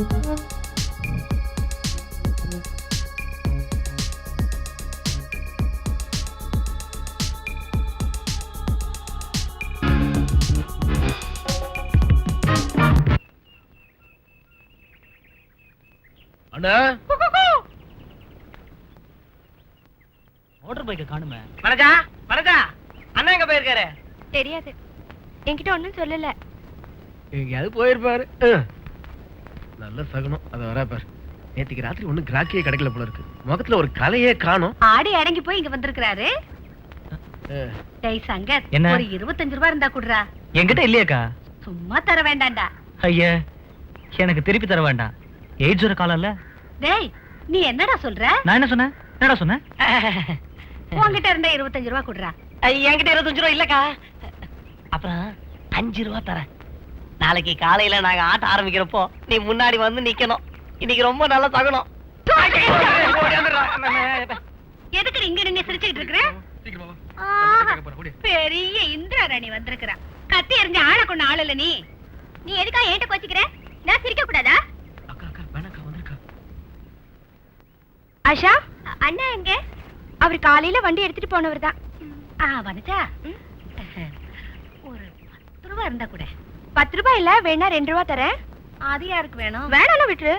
அண்ணா motor பைக்க காணுமே. மனஜா மனஜா, அண்ணா எங்க போயிருக்காரு? தெரியாது, என்கிட்ட ஒண்ணும் சொல்லல. எங்கேயாவது போயிருப்பாரு. நல்ல சகுனம். அத வரா பாரு. நேத்திக்கு ராத்திரி ஒண்ணும் கிராக்கியே கிடைக்கல போல இருக்கு. முகத்துல ஒரு கலையே காணோம். ஆடி அடங்கி போய் இங்க வந்திருக்காரு. டேய் சங்கர், என்ன? ஒரு 25 ரூபாய் இருந்தா குடுறா. என்கிட்ட இல்லையாக்கா? சும்மா தர வேண்டாம்டா. ஐயா, எனக்கு திருப்பி தர வேண்டாம். எய்ட்ஸ் வர காலம் இல்ல. டேய், நீ என்னடா சொல்ற? நான் என்ன சொன்னேன்? என்னடா சொன்னேன்? உன்கிட்ட இருந்தா 25 ரூபாய் குடுறா. என்கிட்ட 25 ரூபா இல்லக்கா. அப்புறம் 5 ரூபா தரேன். நாளைக்கு காலையில நாங்க ஆட்ட ஆரம்பிக்கிறப்போ நீ முன்னாடி வந்து நிக்கணும். இன்னைக்கு ரொம்ப நல்ல தகணும். எதுக்கு இங்க நின்னு சிரிச்சுக்கிட்டு இருக்கிற? பெரிய இந்திராணி வந்திருக்கிறா. கத்தி எறிஞ்ச ஆளை கொண்டு ஆள் இல்ல. நீ எதுக்கா ஏன்ட்ட கோச்சிக்கிற? நான் சிரிக்க கூடாதா? ஆஷா, அண்ணா எங்க? அவர் காலையில வண்டி எடுத்துட்டு போனவர் தான். வனஜா, ஒரு 10 ரூபாய் இருந்தா கூட. 10 ரூபாய் இல்ல, வேணா 2 ரூபாய் தரேன். அது யாருக்கு வேணும்? வேணாம், விட்டுரு.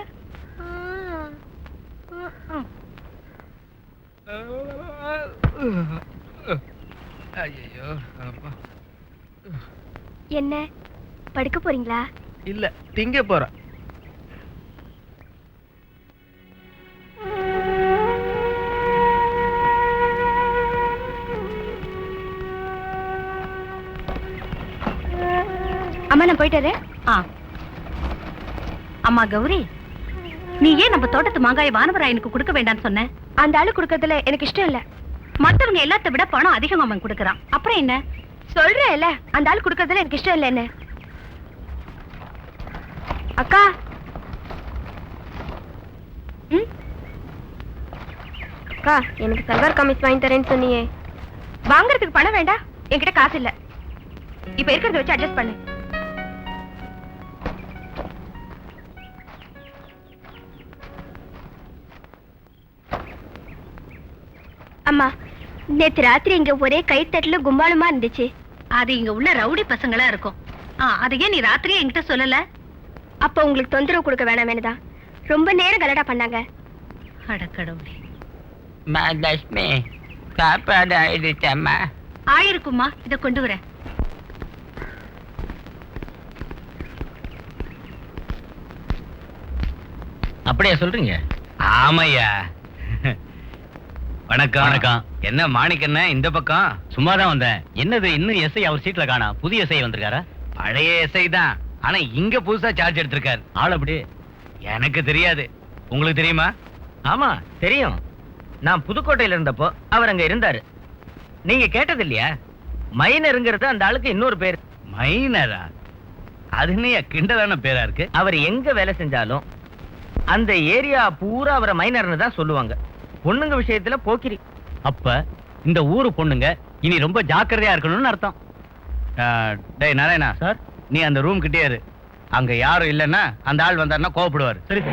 என்ன படுக்க போறீங்களா? இல்ல, திங்க போறேன். அம்மா, நான் போயிட்டாரு. அம்மா கௌரி, நீ ஏன் நம்ம தோட்டத்து மாங்காய வானவராயனுக்கு கொடுக்க வேண்டாம்னு சொன்ன? அந்த ஆளு கொடுக்கறதுல எனக்கு இஷ்டம் இல்ல. மத்தவங்க எல்லாத்த விட பணம் அதிகமா அவன் கொடுக்கறான். அப்புறம் என்ன சொல்றேன்ல, அந்த ஆளு கொடுக்கறதுல எனக்கு இஷ்டம் இல்ல. என்ன அக்கா? அக்கா, எனக்கு சல்வார் கமிஸ் வாங்கி தரேன்னு சொன்னியே. வாங்குறதுக்கு பணம் வேண்டாம், என்கிட்ட காசு இல்ல. இப்ப இருக்கிறத வச்சு அட்ஜஸ்ட் பண்ணு. அம்மா, நேத்து ராத்திரி இங்க ஒரே கைத்தட்டல கும்பாலுமா இருந்துச்சு. அது இங்க உள்ள ரவுடி பசங்களா இருக்கும். அது ஏன் நீ ராத்திரியே என்கிட்ட சொல்லல? அப்ப உங்களுக்கு தொந்தரவு கொடுக்க வேணாம் வேணுதான் ரொம்ப நேரம் கலடா பண்ணாங்க. அடக்கடவுளே. லட்சுமி, சாப்பாடு ஆயிடுச்சம்மா. ஆயிருக்குமா, இத கொண்டு வரேன். அப்படியா சொல்றீங்க? ஆமையா. வணக்கம். வணக்கம். என்ன மாணிக்கண்ண இந்த பக்கம்? சும்மாதான் வந்தேன். என்னது, இன்னும் எஸ்ஐ அவர் சீட்ல காணா? புதிய எஸ்ஐ வந்திருக்காரா? பழைய எஸ்ஐ தான், ஆனா இங்க புதுசா சார்ஜ் எடுத்திருக்காரு. ஆள் அப்படி? எனக்கு தெரியாது, உங்களுக்கு தெரியுமா? ஆமா தெரியும். நான் புதுக்கோட்டையில இருந்தப்போ அவர் அங்க இருந்தாரு. நீங்க கேட்டது இல்லையா? மைனருங்கிறது அந்த ஆளுக்கு இன்னொரு பேர். மைனரா? அது என்ன கிண்டலான பேரா இருக்கு? அவர் எங்க வேலை செஞ்சாலும் அந்த ஏரியா பூரா அவரை மைனர்னு தான் சொல்லுவாங்க. பொண்ணுங்க விஷயத்துல போக்கிரி. அப்ப இந்த ஊரு பொண்ணுங்க இனி ரொம்ப ஜாக்கிரதையா இருக்கணும்னு அர்த்தம். டேய் நாராயணா சார், நீ அந்த ரூம் கிட்டே இரு. அங்க யாரும் இல்லைன்னா அந்த ஆள் வந்தாருன்னா கோவப்படுவார். சரி.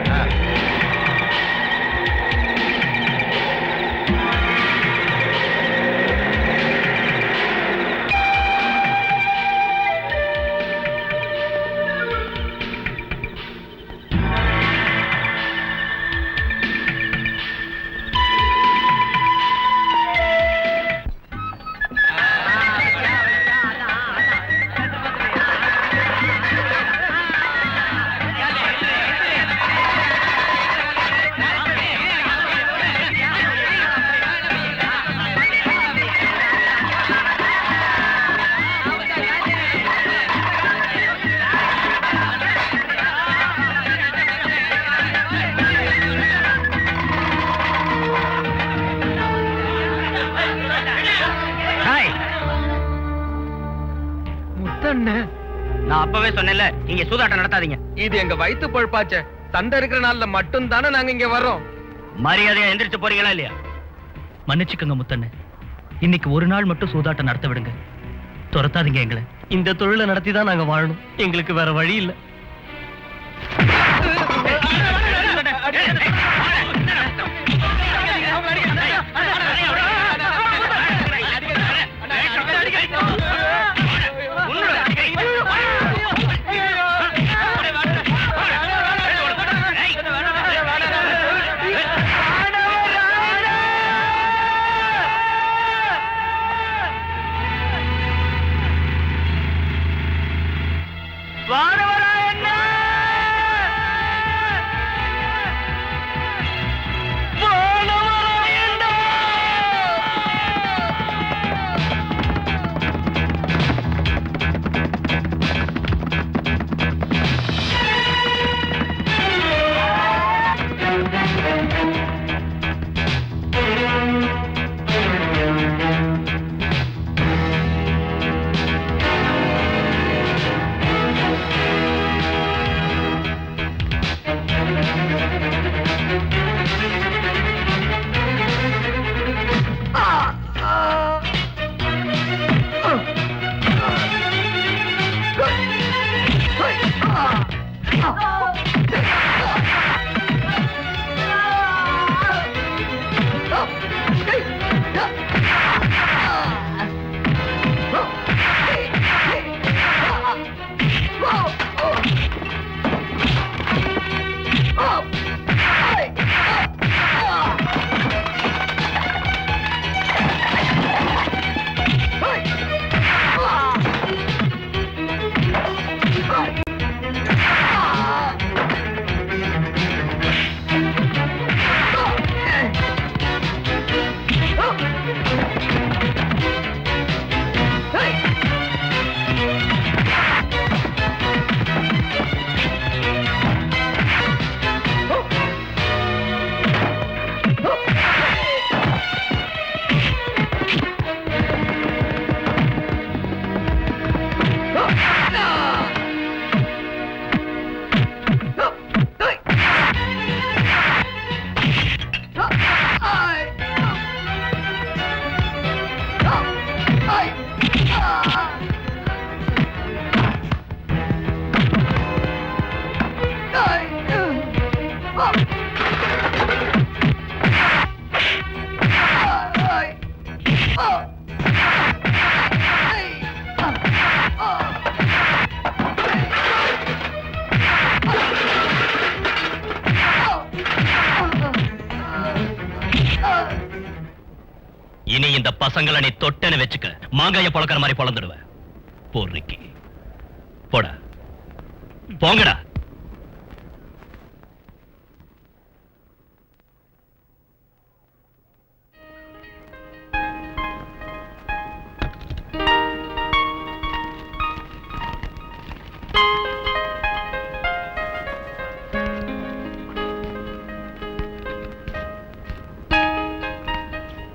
நான் அப்பவே சொன்னேன்ல, இங்க சூதாட்டம் நடத்தாதீங்க. இது எங்க வயித்து பொழப்பாச்சே. சண்டை இருக்கிற நாள்ல மட்டும் தானே நாங்க இங்க வர்றோம். மரியாதையா எந்திரிச்சு போறீங்களா இல்லையா? மன்னிச்சுக்கோங்க முத்தண்ணே, இன்னைக்கு ஒரு நாள் மட்டும் சூதாட்டம் நடத்த விடுங்க. துரத்தாதீங்க எங்களை. இந்த தொழிலை நடத்தி தான் நாங்க வாழணும். எங்களுக்கு வேற வழி இல்லை. வானவராயண்ணா! வானவராயண்ணா! இனி இந்த பசங்களை நீ தொட்டன்னு வச்சுக்க, மாங்காய பொழக்கிற மாதிரி பொழந்துடுவேன். போர்றிக்கு போடா, போங்கடா.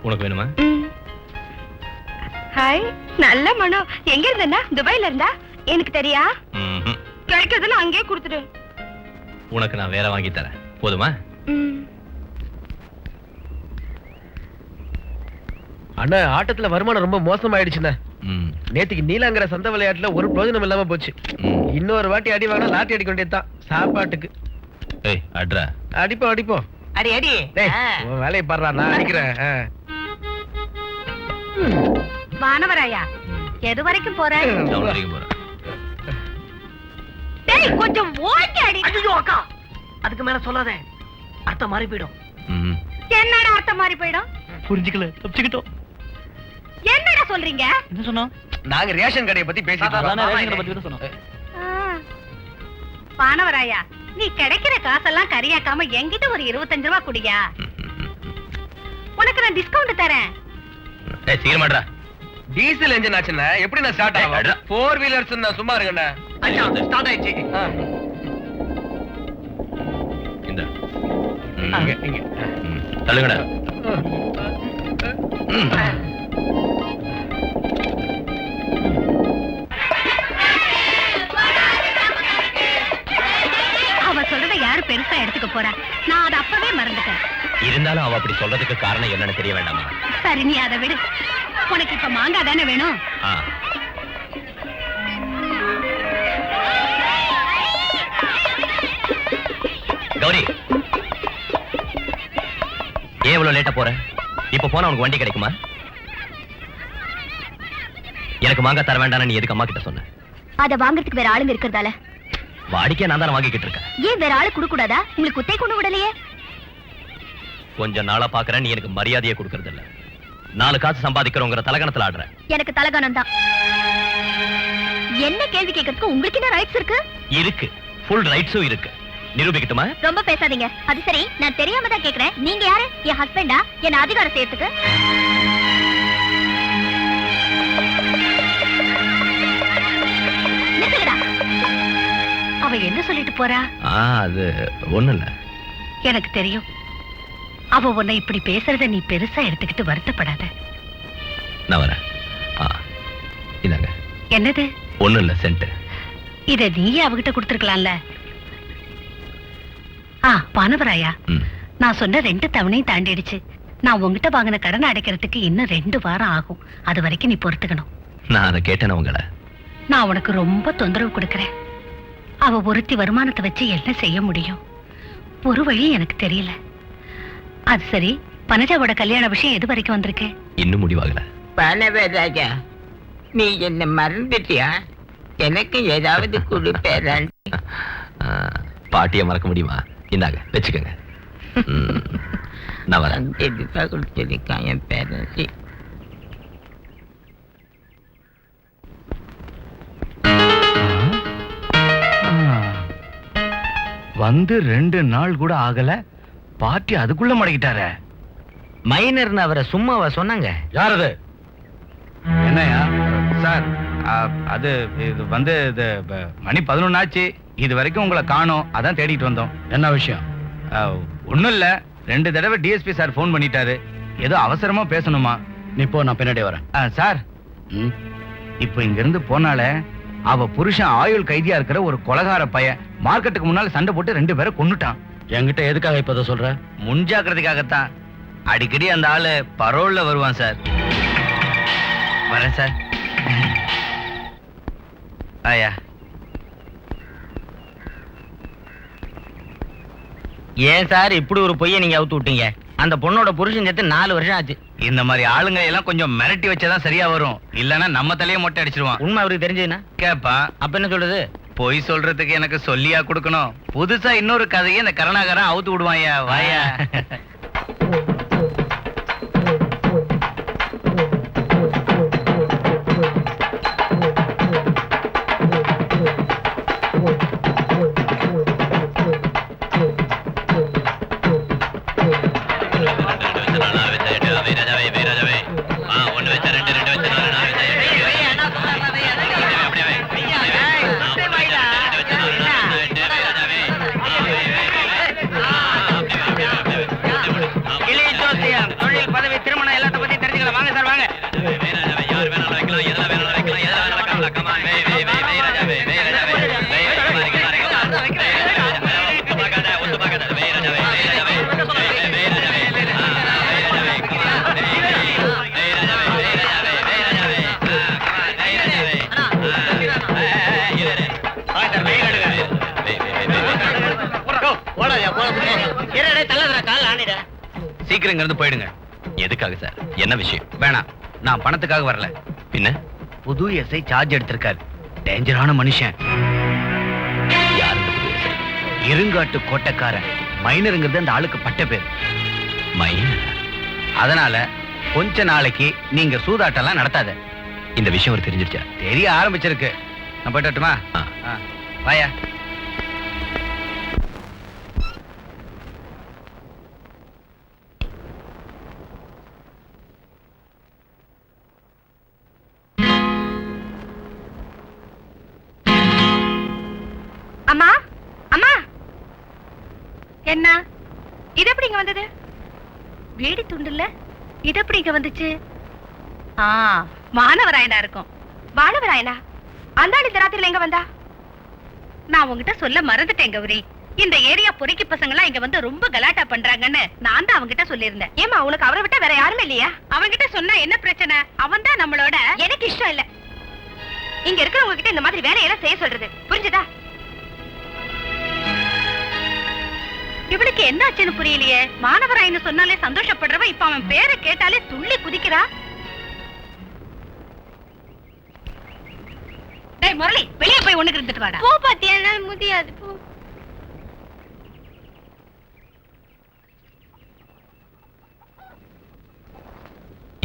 உனக்கு வேணுமா? ஹாய், நல்ல மனம். எங்க இருந்தா? துபாயில இருந்தா? எனக்கு தெரியா? கிடைக்கிறதுல அங்கேயே கொடுத்துடு. உனக்கு நான் வேற வாங்கி தரேன், போதுமா? அண்ணா, ஆட்டத்துல வருமானம் ரொம்ப மோசமாயிடுச்சுண்ணா. நேத்துக்கு நீலாங்கிற சந்த விளையாட்டுல ஒரு பிரயோஜனம் இல்லாம போச்சு. இன்னொரு வாட்டி அடி வாங்கினா லாட்டி அடிக்க வேண்டியதுதான் சாப்பாட்டுக்கு. அட்ரா அடிப்போம் அடிப்போம். அடி அடி. உன் வேலையை பாடுறா, நான் அடிக்கிறேன். வானவராயா, எது வரைக்கும் போற? டவுன் வரைக்கும் போறேன். டேய், கொஞ்சம் ஓட்டி அடி. ஐயோ அக்கா, அதுக்கு மேல சொல்லாத, அர்த்தம் மாறி போயிடும். என்னடா அர்த்தம் மாறி போயிடும்? புரிஞ்சுக்கல, தப்பிச்சுக்கிட்டோம். என்னடா சொல்றீங்க? என்ன சொன்னோம்? நாங்க ரேஷன் கடையை பத்தி பேசிட்டு வானவராயா, நீ கிடைக்கிற காசெல்லாம் கரியாக்காம என்கிட்ட ஒரு 25 ரூபாய் குடியா. உனக்கு நான் டிஸ்கவுண்ட் தரேன். சீக்கிரமாடா. டீசல் என்ஜின் ஆச்சுன்னா எப்படி நான் ஸ்டார்ட் ஆகும்? 4 வீலர்ஸ் நான் சும்மா இருக்கேன். ஐயா, ஸ்டார்ட் ஆயிடுச்சு. இந்த இங்க தள்ளுங்கடா. அவ சொல்றத யாரு பெருசா எடுத்துக்க போறா? நான் அதை அப்பவே மறந்துட்டேன். இருந்தாலும் அவ அப்படி சொல்றதுக்கு காரணம் என்னன்னு தெரிய வேண்டாமா? சரி, நீ அதை விடு. உனக்கு இப்ப மாங்காய் தானே வேணும்? கௌரி, ஏன் இவ்வளவு லேட்டா போற? இப்ப போனா உனக்கு வண்டி கிடைக்குமா? எனக்கு மாங்காய் தர வேண்டாம், நீ எதுக்கு அம்மா கிட்ட சொன்ன? அத வாங்குறதுக்கு வேற ஆளுங்க இருக்கிறதால. வாடிக்கை நான் தானே வாங்கிக்கிட்டு இருக்கேன். ஏன் வேற ஆளு குடுக்க கூடாதா? உங்களுக்கு குத்தை கொண்டு விடலையே. கொஞ்ச நாளா பாக்குறேன், நீ எனக்கு மரியாதையை கொடுக்கறது இல்ல. 4 காசு சம்பாதிக்கிறோங்கிற தலகணத்துல ஆடுற. எனக்கு தலகணம் தான். என்ன கேள்வி கேட்கறதுக்கு உங்களுக்கு என்ன ரைட்ஸ் இருக்கு? இருக்கு, ஃபுல் ரைட்ஸும் இருக்கு. நிரூபிக்கட்டுமா? ரொம்ப பேசாதீங்க. அது சரி, நான் தெரியாம தான் கேக்குறேன். நீங்க யாரு? என் ஹஸ்பண்டா? என்ன அதிகாரம் செய்யறதுக்கு? நிறுத்துங்கடா. அவ என்ன சொல்லிட்டு போறா? அது ஒண்ணும் இல்ல. எனக்கு தெரியும். அவ உன்னை இப்படி பேசுறத நீ பெருசா எடுத்துக்கிட்டு வருத்தப்படாத. நான் வரேன். இதாங்க. என்னது? ஒண்ணும் இல்ல, சென்ட். இத நீயே அவகிட்ட கொடுத்துருக்கலாம்ல. பானவராயா, நான் சொன்ன 2 தவணையும் தாண்டிடுச்சு. நான் உங்ககிட்ட வாங்கின கடனை அடைக்கிறதுக்கு இன்னும் 2 வாரம் ஆகும். அது வரைக்கும் நீ பொறுத்துக்கணும். நான் அதை கேட்டேன் உங்களை. நான் உனக்கு ரொம்ப தொந்தரவு கொடுக்கறேன். அவ ஒருத்தி வருமானத்தை வச்சு என்ன செய்ய முடியும்? ஒரு வழி எனக்கு தெரியல. அது சரி, பனஜாவோட கல்யாண விஷயம் எது வரைக்கும் வந்திருக்கு? இன்னும் முடிவாகல. பனவராஜா, நீ என்ன மறந்துட்டியா? எனக்கு ஏதாவது கொடுப்பேன். பாட்டியை மறக்க முடியுமா? இந்தாங்க, வச்சுக்கோங்க. நான் வரேன். கொடுத்திருக்கான் என் பேரண்டி. வந்து 2 நாள் கூட ஆகல, பாட்டி அதுக்குள்ள மடக்கிட்டாரே. மைனர்னு அவரை சும்மாவா சொன்னாங்க? யார் அது? என்னையா சார்? அது இது வந்து இது மணி 11 ஆச்சு. இது வரைக்கும் உங்களை காணோம், அதான் தேடிட்டு வந்தோம். என்ன விஷயம்? ஒண்ணும் இல்ல, 2 தடவை டிஎஸ்பி சார் போன் பண்ணிட்டாரு. ஏதோ அவசரமா பேசணுமா. நீ போ, நான் பின்னாடி வரேன். சார், இப்போ இங்க இருந்து போனாலே அவ புருஷன் ஆயுள் கைதியா இருக்கிற ஒரு கொலகார பையன் மார்க்கெட்டுக்கு முன்னால சண்டை போட்டு 2 பேரை கொன்னுட்டான். என்கிட்ட எதுக்காக இப்ப அதை சொல்ற? முன்ஜாக்கிரதைக்காகத்தான். அடிக்கடி அந்த ஆளு பரோல்ல வருவான் சார். வரேன் சார். ஆயா, ஏன் சார் இப்படி ஒரு பொய்யை நீங்க அவுத்து விட்டீங்க? அந்த பொண்ணோட புருஷன் சேர்த்து 4 வருஷம் ஆச்சு. இந்த மாதிரி ஆளுங்க எல்லாம் கொஞ்சம் மிரட்டி வச்சதான் சரியா வரும். இல்லன்னா நம்ம தலையே மொட்டை அடிச்சிருவான். உண்மை அவருக்கு தெரிஞ்சதுன்னா கேப்பா. அப்ப என்ன சொல்றது? பொய் சொல்றதுக்கு எனக்கு சொல்லியா கொடுக்கணும்? புதுசா இன்னொரு கதையை இந்த கருணாகரன் அவுத்து விடுவாயா. வாயா. சீக்கிரம் இங்க இருந்து போயிடுங்க. எதுக்காக சார்? என்ன விஷயம்? வேணாம், நான் பணத்துக்காக வரல. பின்ன புது எஸ்ஐ சார்ஜ் எடுத்திருக்காரு. டேஞ்சரான மனுஷன். யார் இந்த புது எஸ்ஐ? இருங்காட்டு கோட்டைக்காரன். மைனருங்கிறது அந்த ஆளுக்கு பட்ட பேர். மைனர்? அதனால கொஞ்ச நாளைக்கு நீங்க சூதாட்டம்லாம் நடத்தாத. இந்த விஷயம் ஒரு தெரிஞ்சிருச்சா? தெரிய ஆரம்பிச்சிருக்கு. நான் போயிட்டு வரட்டுமா? வாயா. அம்மா, அம்மா, என்ன இது எப்படி இங்க வந்தது? வேடி துண்டுல இது எப்படி இங்க வந்துச்சு? வானவராயனா இருக்கும். வானவராயனா? அந்த ஆள் இந்த ராத்திரில எங்க வந்தா? நான் உங்ககிட்ட சொல்ல மறந்துட்டேன் கௌரி. இந்த ஏரியா பொறுக்கி பசங்க எல்லாம் இங்க வந்து ரொம்ப கலாட்டா பண்றாங்கன்னு நான் தான் அவங்கிட்ட சொல்லியிருந்தேன். ஏமா, உனக்கு அவரை விட்டா வேற யாருமே இல்லையா? அவன்கிட்ட சொன்னா என்ன பிரச்சனை? அவன் தான் நம்மளோட. எனக்கு இஷ்டம் இல்ல இங்க இருக்கிறவங்க கிட்ட இந்த மாதிரி வேலையெல்லாம் செய்ய சொல்றது, புரிஞ்சுதா? இவளுக்கு என்ன ஆச்சுன்னு புரியலையே. மாணவராயின்னு சொன்னாலே சந்தோஷப்படுறவ இப்ப அவன் பேரை கேட்டாலே துள்ளி குதிக்கிறா. டேய் முரளி, வெளியே போய் ஒண்ணுக்கு இருந்துட்டு வாடா. போ பாத்தியா, என்னால முடியாது. போ.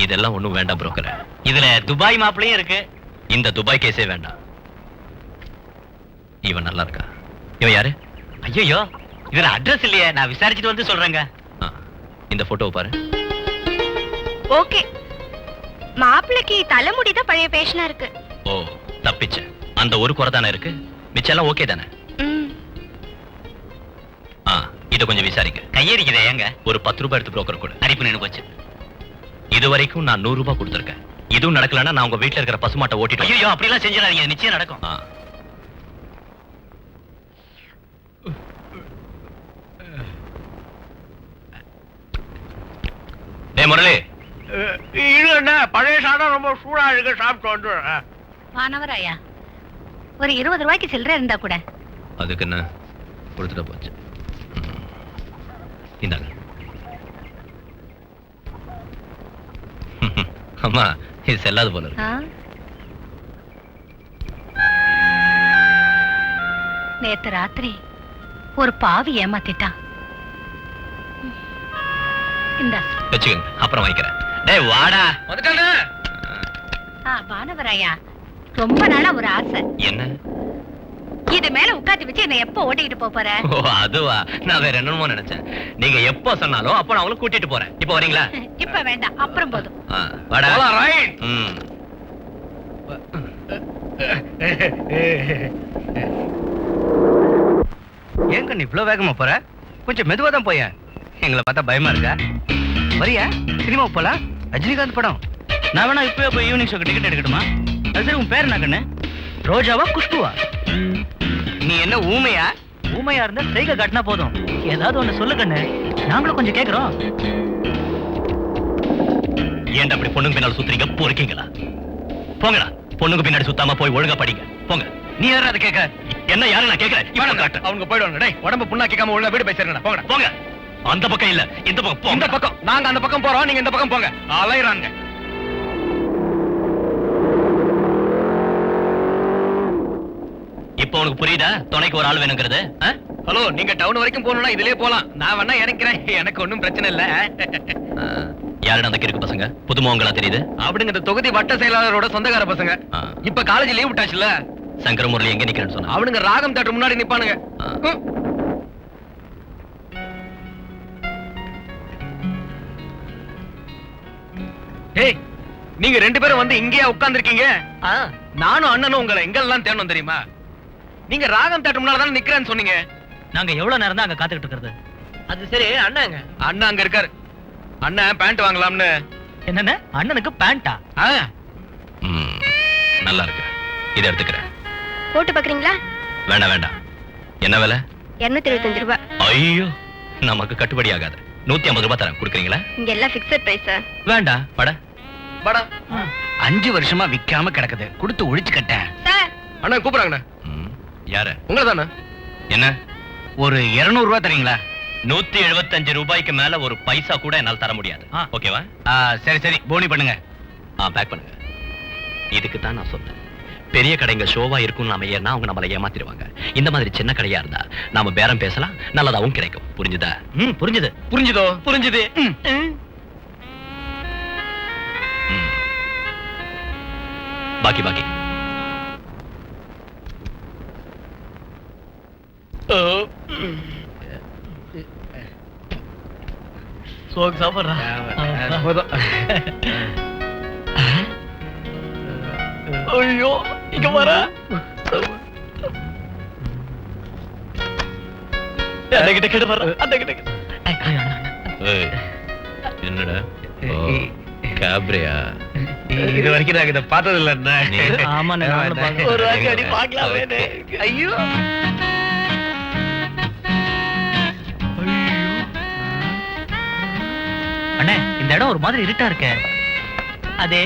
இதெல்லாம் ஒண்ணும் வேண்டாம் புரோக்கர். இதுல துபாய் மாப்பிளையும் இருக்கு. இந்த துபாய் கேஸே வேண்டாம். இவன் நல்லா இருக்கா. இவன் யாரு? ஐயோ, இதுல அட்ரஸ் இல்லையே, நான் விசாரிச்சுட்டு வந்து சொல்றேங்க. இந்த போட்டோவை பாரு. ஓகே, மாப்பிள்ளைக்கு தலைமுடி தான் பழைய பேஷனா இருக்கு. ஓ, தப்பிச்ச. அந்த ஒரு குறை தானே இருக்கு, மிச்சம் எல்லாம் ஓகே தானே? இத கொஞ்சம் விசாரிக்க. கையடிக்கிறே ஏங்க? ஒரு 10 ரூபாய் எடுத்து புரோக்கர் கொடு. அரிப்பு நின்னு போச்சு. இது வரைக்கும் நான் 100 ரூபாய் கொடுத்திருக்கேன். இதுவும் நடக்கலன்னா நான் உங்க வீட்டுல இருக்கிற பசுமாட்டை ஓட்டிட்டு ஐயோ, அப்படி எல்லாம் செஞ்சிடாதீங்க, நிச்சயம் நடக்கும். முரளி, இது பழைய சாதம் ரொம்ப சூடா இருக்கு, சாப்பிட்டு வந்து. வானவராயா, ஒரு 20 ரூபாய்க்கு சில்லறை இருந்தா கூட. அதுக்கு என்ன கொடுத்துட்ட போச்சு. இந்தாங்க. அம்மா, இது செல்லாது போல இருக்கு. நேத்து ராத்திரி ஒரு பாவி ஏமாத்திட்டான். இந்தா வச்சுக்கோங்க, அப்புறம் வாங்கிக்கிறேன். டேய் வாடா. வந்துட்டாங்க. வானவராயா, ரொம்ப நாளா ஒரு ஆசை. என்ன? இது மேல உட்காந்து வச்சு என்ன எப்ப ஓட்டிக்கிட்டு போற? ஓ, அதுவா? நான் வேற என்னமோ நினைச்சேன். நீங்க எப்போ சொன்னாலும் அப்போ நான் அவங்கள கூட்டிட்டு போறேன். இப்போ வரீங்களா? இப்ப வேண்டாம், அப்புறம் போதும். வாடா. ரைட். ஏங்க நீ இவ்வளவு வேகமா போற? கொஞ்சம் மெதுவா தான் போயேன். எங்களை பார்த்தா பயமா இருக்கா? வரியா? சினிமா போலாம், ரஜினிகாந்த் படம். நான் வேணா இப்பவே போய் ஈவினிங் ஷோக்கு டிக்கெட் எடுக்கட்டுமா? அது சரி, உன் பேர் என்ன கண்ணு? ரோஜாவா குஷ்புவா? நீ என்ன ஊமையா? ஊமையா இருந்தா சைகை காட்டினா போதும். ஏதாவது ஒண்ணு சொல்லு கண்ணு, நாங்களும் கொஞ்சம் கேக்குறோம். ஏன்டா அப்படி பொண்ணுங்க பின்னால சுத்துறீங்க? பொறுக்கீங்களா? போங்கடா, பொண்ணுங்க பின்னாடி சுத்தாம போய் ஒழுங்கா படிங்க. போங்க. நீ யாரா அதை கேட்க? என்ன யாரு நான் கேட்கிறேன்? அவங்க போயிடுவாங்க. டேய், உடம்பு புண்ணா கேட்காம ஒழுங்கா வீடு போய் சேருங்கடா. போங்கடா. போங்க. அந்த பக்கம் இல்ல, இந்த பக்கம் போங்க. இந்த பக்கம். நாங்க அந்த பக்கம் போறோம், நீங்க இந்த பக்கம் போங்க. அலையறாங்க. இப்போ உனக்கு புரியுதா துணைக்கு ஒரு ஆள் வேணுங்கிறது? ஹலோ, நீங்க டவுன் வரைக்கும் போகணும்னா இதுலயே போலாம். நான் வேணா இறக்கிறேன், எனக்கு ஒண்ணும் பிரச்சனை இல்ல. யாருடா அந்த கிறுக்கு பசங்க? புதுமுகங்களா தெரியுது. அப்படிங்க இந்த தொகுதி வட்ட செயலாளரோட சொந்தக்கார பசங்க. இப்ப காலேஜ் லீவ் விட்டாச்சுல. சங்கர முரளி எங்க நிக்கிறேன்னு சொன்னா? அவனுங்க ராகம் தேட்டர் முன்னாடி நிப்பானுங்க. ஏய், நீங்க 2 பேரும் வந்து இங்கேயே உட்கார்ந்திருக்கீங்க. நானும் அண்ணனும் உங்களை எங்கெல்லாம் தேடணும் தெரியுமா? நீங்க ராகம் தேட்டர் முன்னால தானே நிக்கிறேன்னு சொன்னீங்க. நாங்க எவ்வளவு நேரம் தான் அங்க காத்துக்கிட்டு இருக்கிறது? அது சரி, அண்ணாங்க. அண்ணா அங்க இருக்காரு. அண்ணன் பேண்ட் வாங்கலாம்னு. என்னன்னு? அண்ணனுக்கு பேண்டா? நல்லா இருக்கு, இதை எடுத்துக்கிறேன். போட்டு பாக்குறீங்களா? வேண்டாம் வேண்டாம். என்ன விலை? 225 ரூபாய். ஐயோ, நமக்கு கட்டுப்படி ஆகாது. 150 ரூபாய் தரேன், கொடுக்குறீங்களா? இங்க எல்லாம் பிக்ஸட் பிரைஸ். வேண்டாம். பட படா. 5 வருஷமா விக்காம கிடக்குது, கொடுத்து ஒழிச்சு கட்டேன். சார், அண்ணா கூப்பிடுறாங்கண்ணா. யாரு? உங்களை தானே. என்ன? ஒரு 200 ரூபாய் தரீங்களா? 175 ரூபாய்க்கு மேல ஒரு பைசா கூட என்னால் தர முடியாது. ஓகேவா? சரி சரி, போனி பண்ணுங்க. பேக் பண்ணுங்க. இதுக்கு தான் நான் சொன்னேன், பெரிய கடைங்க ஷோவா இருக்கும்னு நாம ஏன்னா அவங்க நம்மளை ஏமாத்திடுவாங்க. இந்த மாதிரி சின்ன கடையா இருந்தா நாம பேரம் பேசலாம், நல்லதாவும் கிடைக்கும். புரிஞ்சுதா? புரிஞ்சுது. புரிஞ்சுதோ? புரிஞ்சுது. பாக்கி பாக்கி. சோக் சாப்பிடுறா. ஐயோ, இங்க வர. என்னடா கேப்ரியா? இது வரைக்கும் நாங்க இதை பார்த்தது இல்ல. ஒரு அடி பார்க்கலாமே. ஐயோ, அண்ணே, இந்த இடம் ஒரு மாதிரி இருட்டா இருக்க. அதே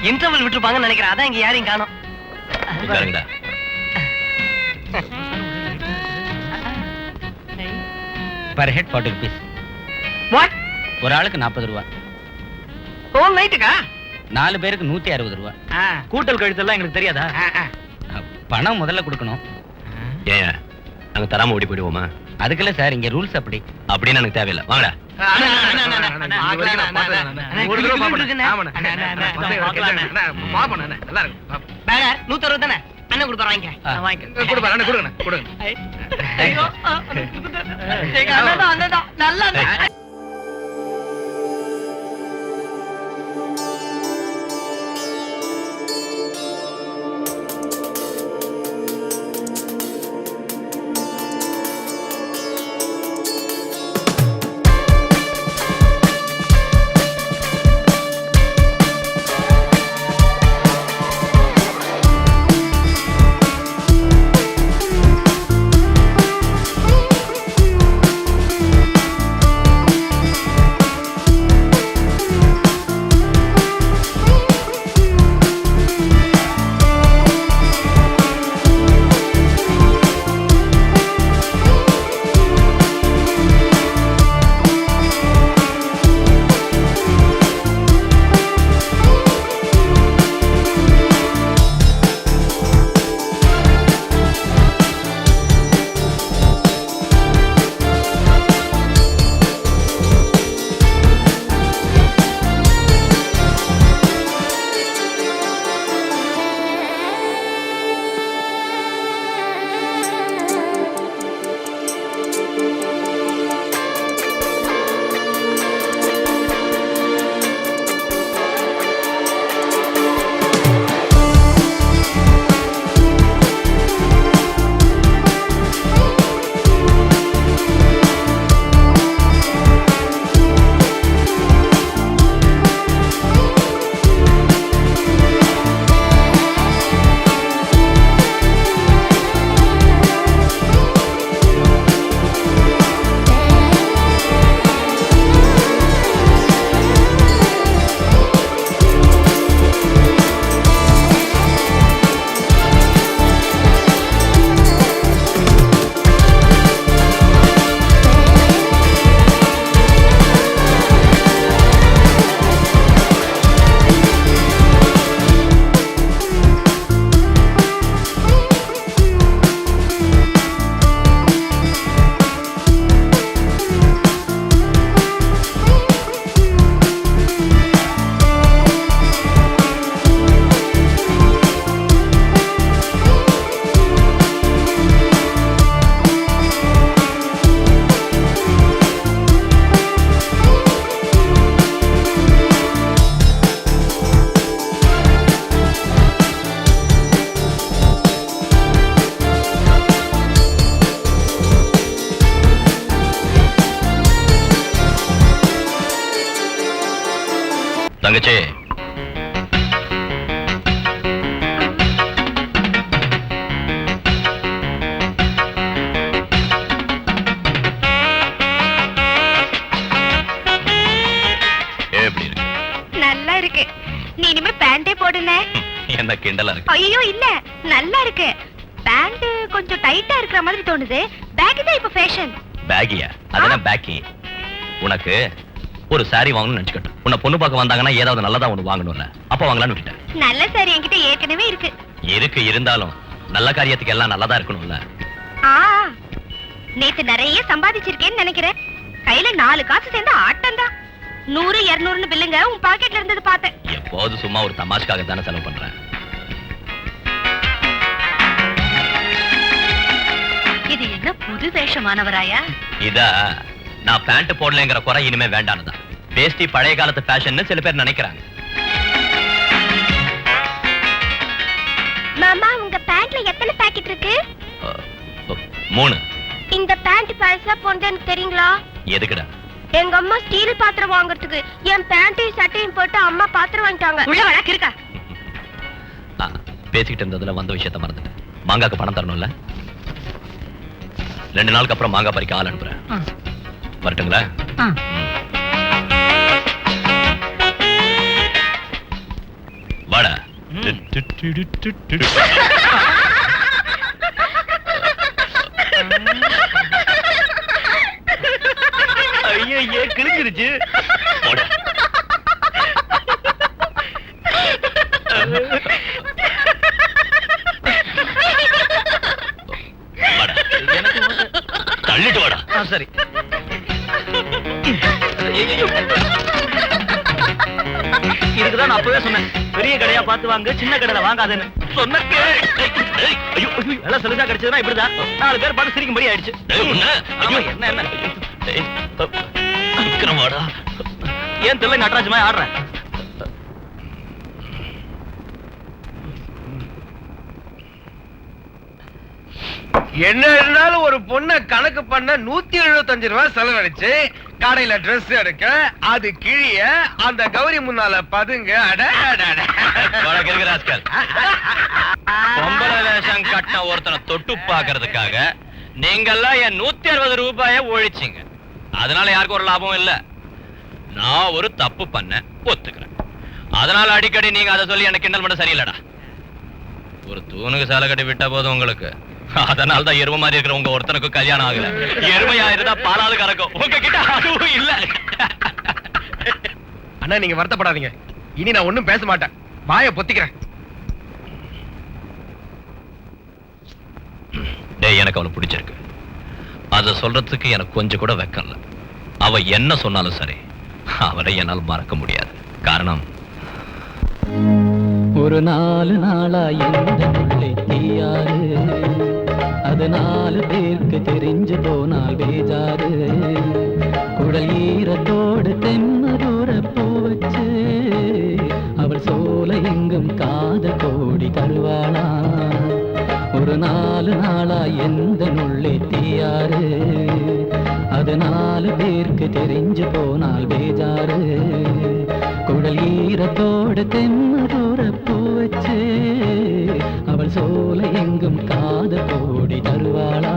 இன்டர்வல் விட்டுருப்பாங்கன்னு நினைக்கிறேன். அதான் இங்க யாரையும் காணோம். உட்காருங்கடா. Per head 40 rupees. வாட்? ஒரு ஆளுக்கு 40 ரூபாய். ஹோல் நைட்டுக்கா? 4 பேருக்கு 160 ரூபாய். கூட்டல் கழித்தெல்லாம் எங்களுக்கு தெரியாதா? பணம் முதல்ல கொடுக்கணும். ஏன் நாங்க தராம ஓடி போயிடுவோமா? அதுக்குல்ல சார், இங்க ரூல்ஸ் அப்படி. அப்படின்னு எனக்கு தேவையில்லை. வாங்கடா. ஒரு தடவை பாப்போம். ஆமாண்ணா. நல்லா இருக்கு. 160 தானே? அண்ணன் கொடுப்பாரு வாங்கிக்கிறேன் கொடுப்பா அண்ணா கொடுங்க கொடுங்க அண்ணன் நல்லா தங்கச்சி எப்படி இருக்கு? நல்லா இருக்கு. நீ இனிமே பேண்டே போடல. என்ன கிண்டலா இருக்கு? ஐயோ இல்ல, நல்லா இருக்கு. பேண்ட் கொஞ்சம் டைட்டா இருக்கிற மாதிரி தோணுது. பேக் தான் இப்ப ஃபேஷன். பேகியா? அதெல்லாம் பேக்கி. உனக்கு ஒரு சாரி வாங்கணும்னு நினைச்சுக்கிட்டேன். உன்னை பொண்ணு பார்க்க வந்தாங்கன்னா ஏதாவது நல்லதா ஒண்ணு வாங்கணும்ல, அப்ப வாங்கலாம்னு விட்டேன். நல்ல சாரி என்கிட்ட ஏற்கனவே இருக்கு. இருக்கு, இருந்தாலும் நல்ல காரியத்துக்கு எல்லாம் நல்லதா இருக்கணும்ல. நேத்து நிறைய சம்பாதிச்சிருக்கேன்னு நினைக்கிறேன். கையில 4 காசு சேர்ந்து ஆட்டம் தான். 100 200 பில்லுங்க உன் பாக்கெட்ல இருந்தது பார்த்தேன். எப்போது சும்மா ஒரு தமாஷ்காக தானே செலவு பண்றேன். இது என்ன புது வேஷமானவராயா? இதா நான் பேண்ட் போடலங்கிற குறை இனிமே வேண்டானதான். வேஷ்டி பழைய காலத்து ஃபேஷன் சில பேர் நினைக்கிறாங்க. மாமா உங்க பேண்ட்ல எத்தனை பாக்கெட் இருக்கு? 3. இந்த பேண்ட் பழசா போனதுன்னு தெரியுங்களா? எதுக்குடா? எங்க அம்மா ஸ்டீல் பாத்திரம் வாங்குறதுக்கு என் பேண்ட்டையும் சட்டையும் போட்டு அம்மா பாத்திரம் வாங்கிட்டாங்க. உள்ள வழக்கு இருக்கா? பேசிக்கிட்டு இருந்ததுல வந்த விஷயத்த மறந்துட்டேன். மாங்காக்கு பணம் தரணும்ல. 2 நாளுக்கு அப்புறம் மாங்காய் பறிக்க ஆள் அனுப்புறேன். வரட்டுங்களா? வாடா. ஐயே கிழிஞ்சிருச்சு. தள்ளிட்டு வாடா. சரி. இதுக்குதான் நான் அப்பவே சொன்னேன், பெரிய கடையா பார்த்து வாங்க, சின்ன கடையில வாங்காதேன்னு சொன்னேன். ஐயோ நல்லா சொல்லுதா கிடைச்சதுன்னா இப்படிதான் 4 பேர் பார்த்து சிரிக்கும்படி ஆயிடுச்சு. ஐயோ என்ன விக்ரமாடா ஏன் தெரியல நட்ராஜமா ஆடுறேன். என்ன இருந்தாலும் ஒரு பொண்ணை கணக்கு பண்ண 175 ரூபாய் செலவழிச்சு கடையில Dress எடுக்க, அது கிழிய, அந்த கௌரி முன்னால பதுங்க. பொம்பளை வேஷம் கட்ட ஒருத்தனை தொட்டு பாக்குறதுக்காக நீங்கெல்லாம் என் 160 ரூபாய ஒழிச்சிங்க. அதனால யாருக்கும் ஒரு லாபம் இல்ல. நான் ஒரு தப்பு பண்ண ஒத்துக்கிறேன். அதனால அடிக்கடி நீங்க அதை சொல்லி எனக்கு கிண்டல் பண்ண சரியில்லடா. ஒரு தூணுக்கு சேலை கட்டி விட்ட போதும் உங்களுக்கு. அதனால்தான் எருமை மாதிரி இருக்கிற உங்க ஒருத்தனுக்கு கல்யாணம் ஆகல. எருமையா இருந்தா பாலாவது கறக்கும். உங்ககிட்ட அதுவும் இல்ல. அண்ணா நீங்க வருத்தப்படாதீங்க. இனி நான் ஒண்ணும் பேச மாட்டேன். வாயை பொத்திக்கிறேன். டேய், எனக்கு அவனை பிடிச்சிருக்கு. அதை சொல்றதுக்கு எனக்கு கொஞ்சம் கூட வெக்கல. அவ என்ன சொன்னாலும் சரி, அவரை என்னால் மறக்க முடியாது. காரணம் ஒரு 4 நாளா எந்த முள்ளே தீயாறு, அது 4 பேருக்கு தெரிஞ்சு போனால் பேஜாரு. குடல் ஈரத்தோடு தென்னதூர போவச்சு, அவள் சோலை எங்கும் காத கோடி தருவாளா. ஒரு 4 நாளா எந்த முள்ளே தீயாறு, அது 4 பேருக்கு தெரிஞ்சு போனால் பேஜாரு. குடல் ஈரத்தோடு தென்னதூர போவச்சு, அவள் சோலை எங்கும் காத கோடி தருவாளா.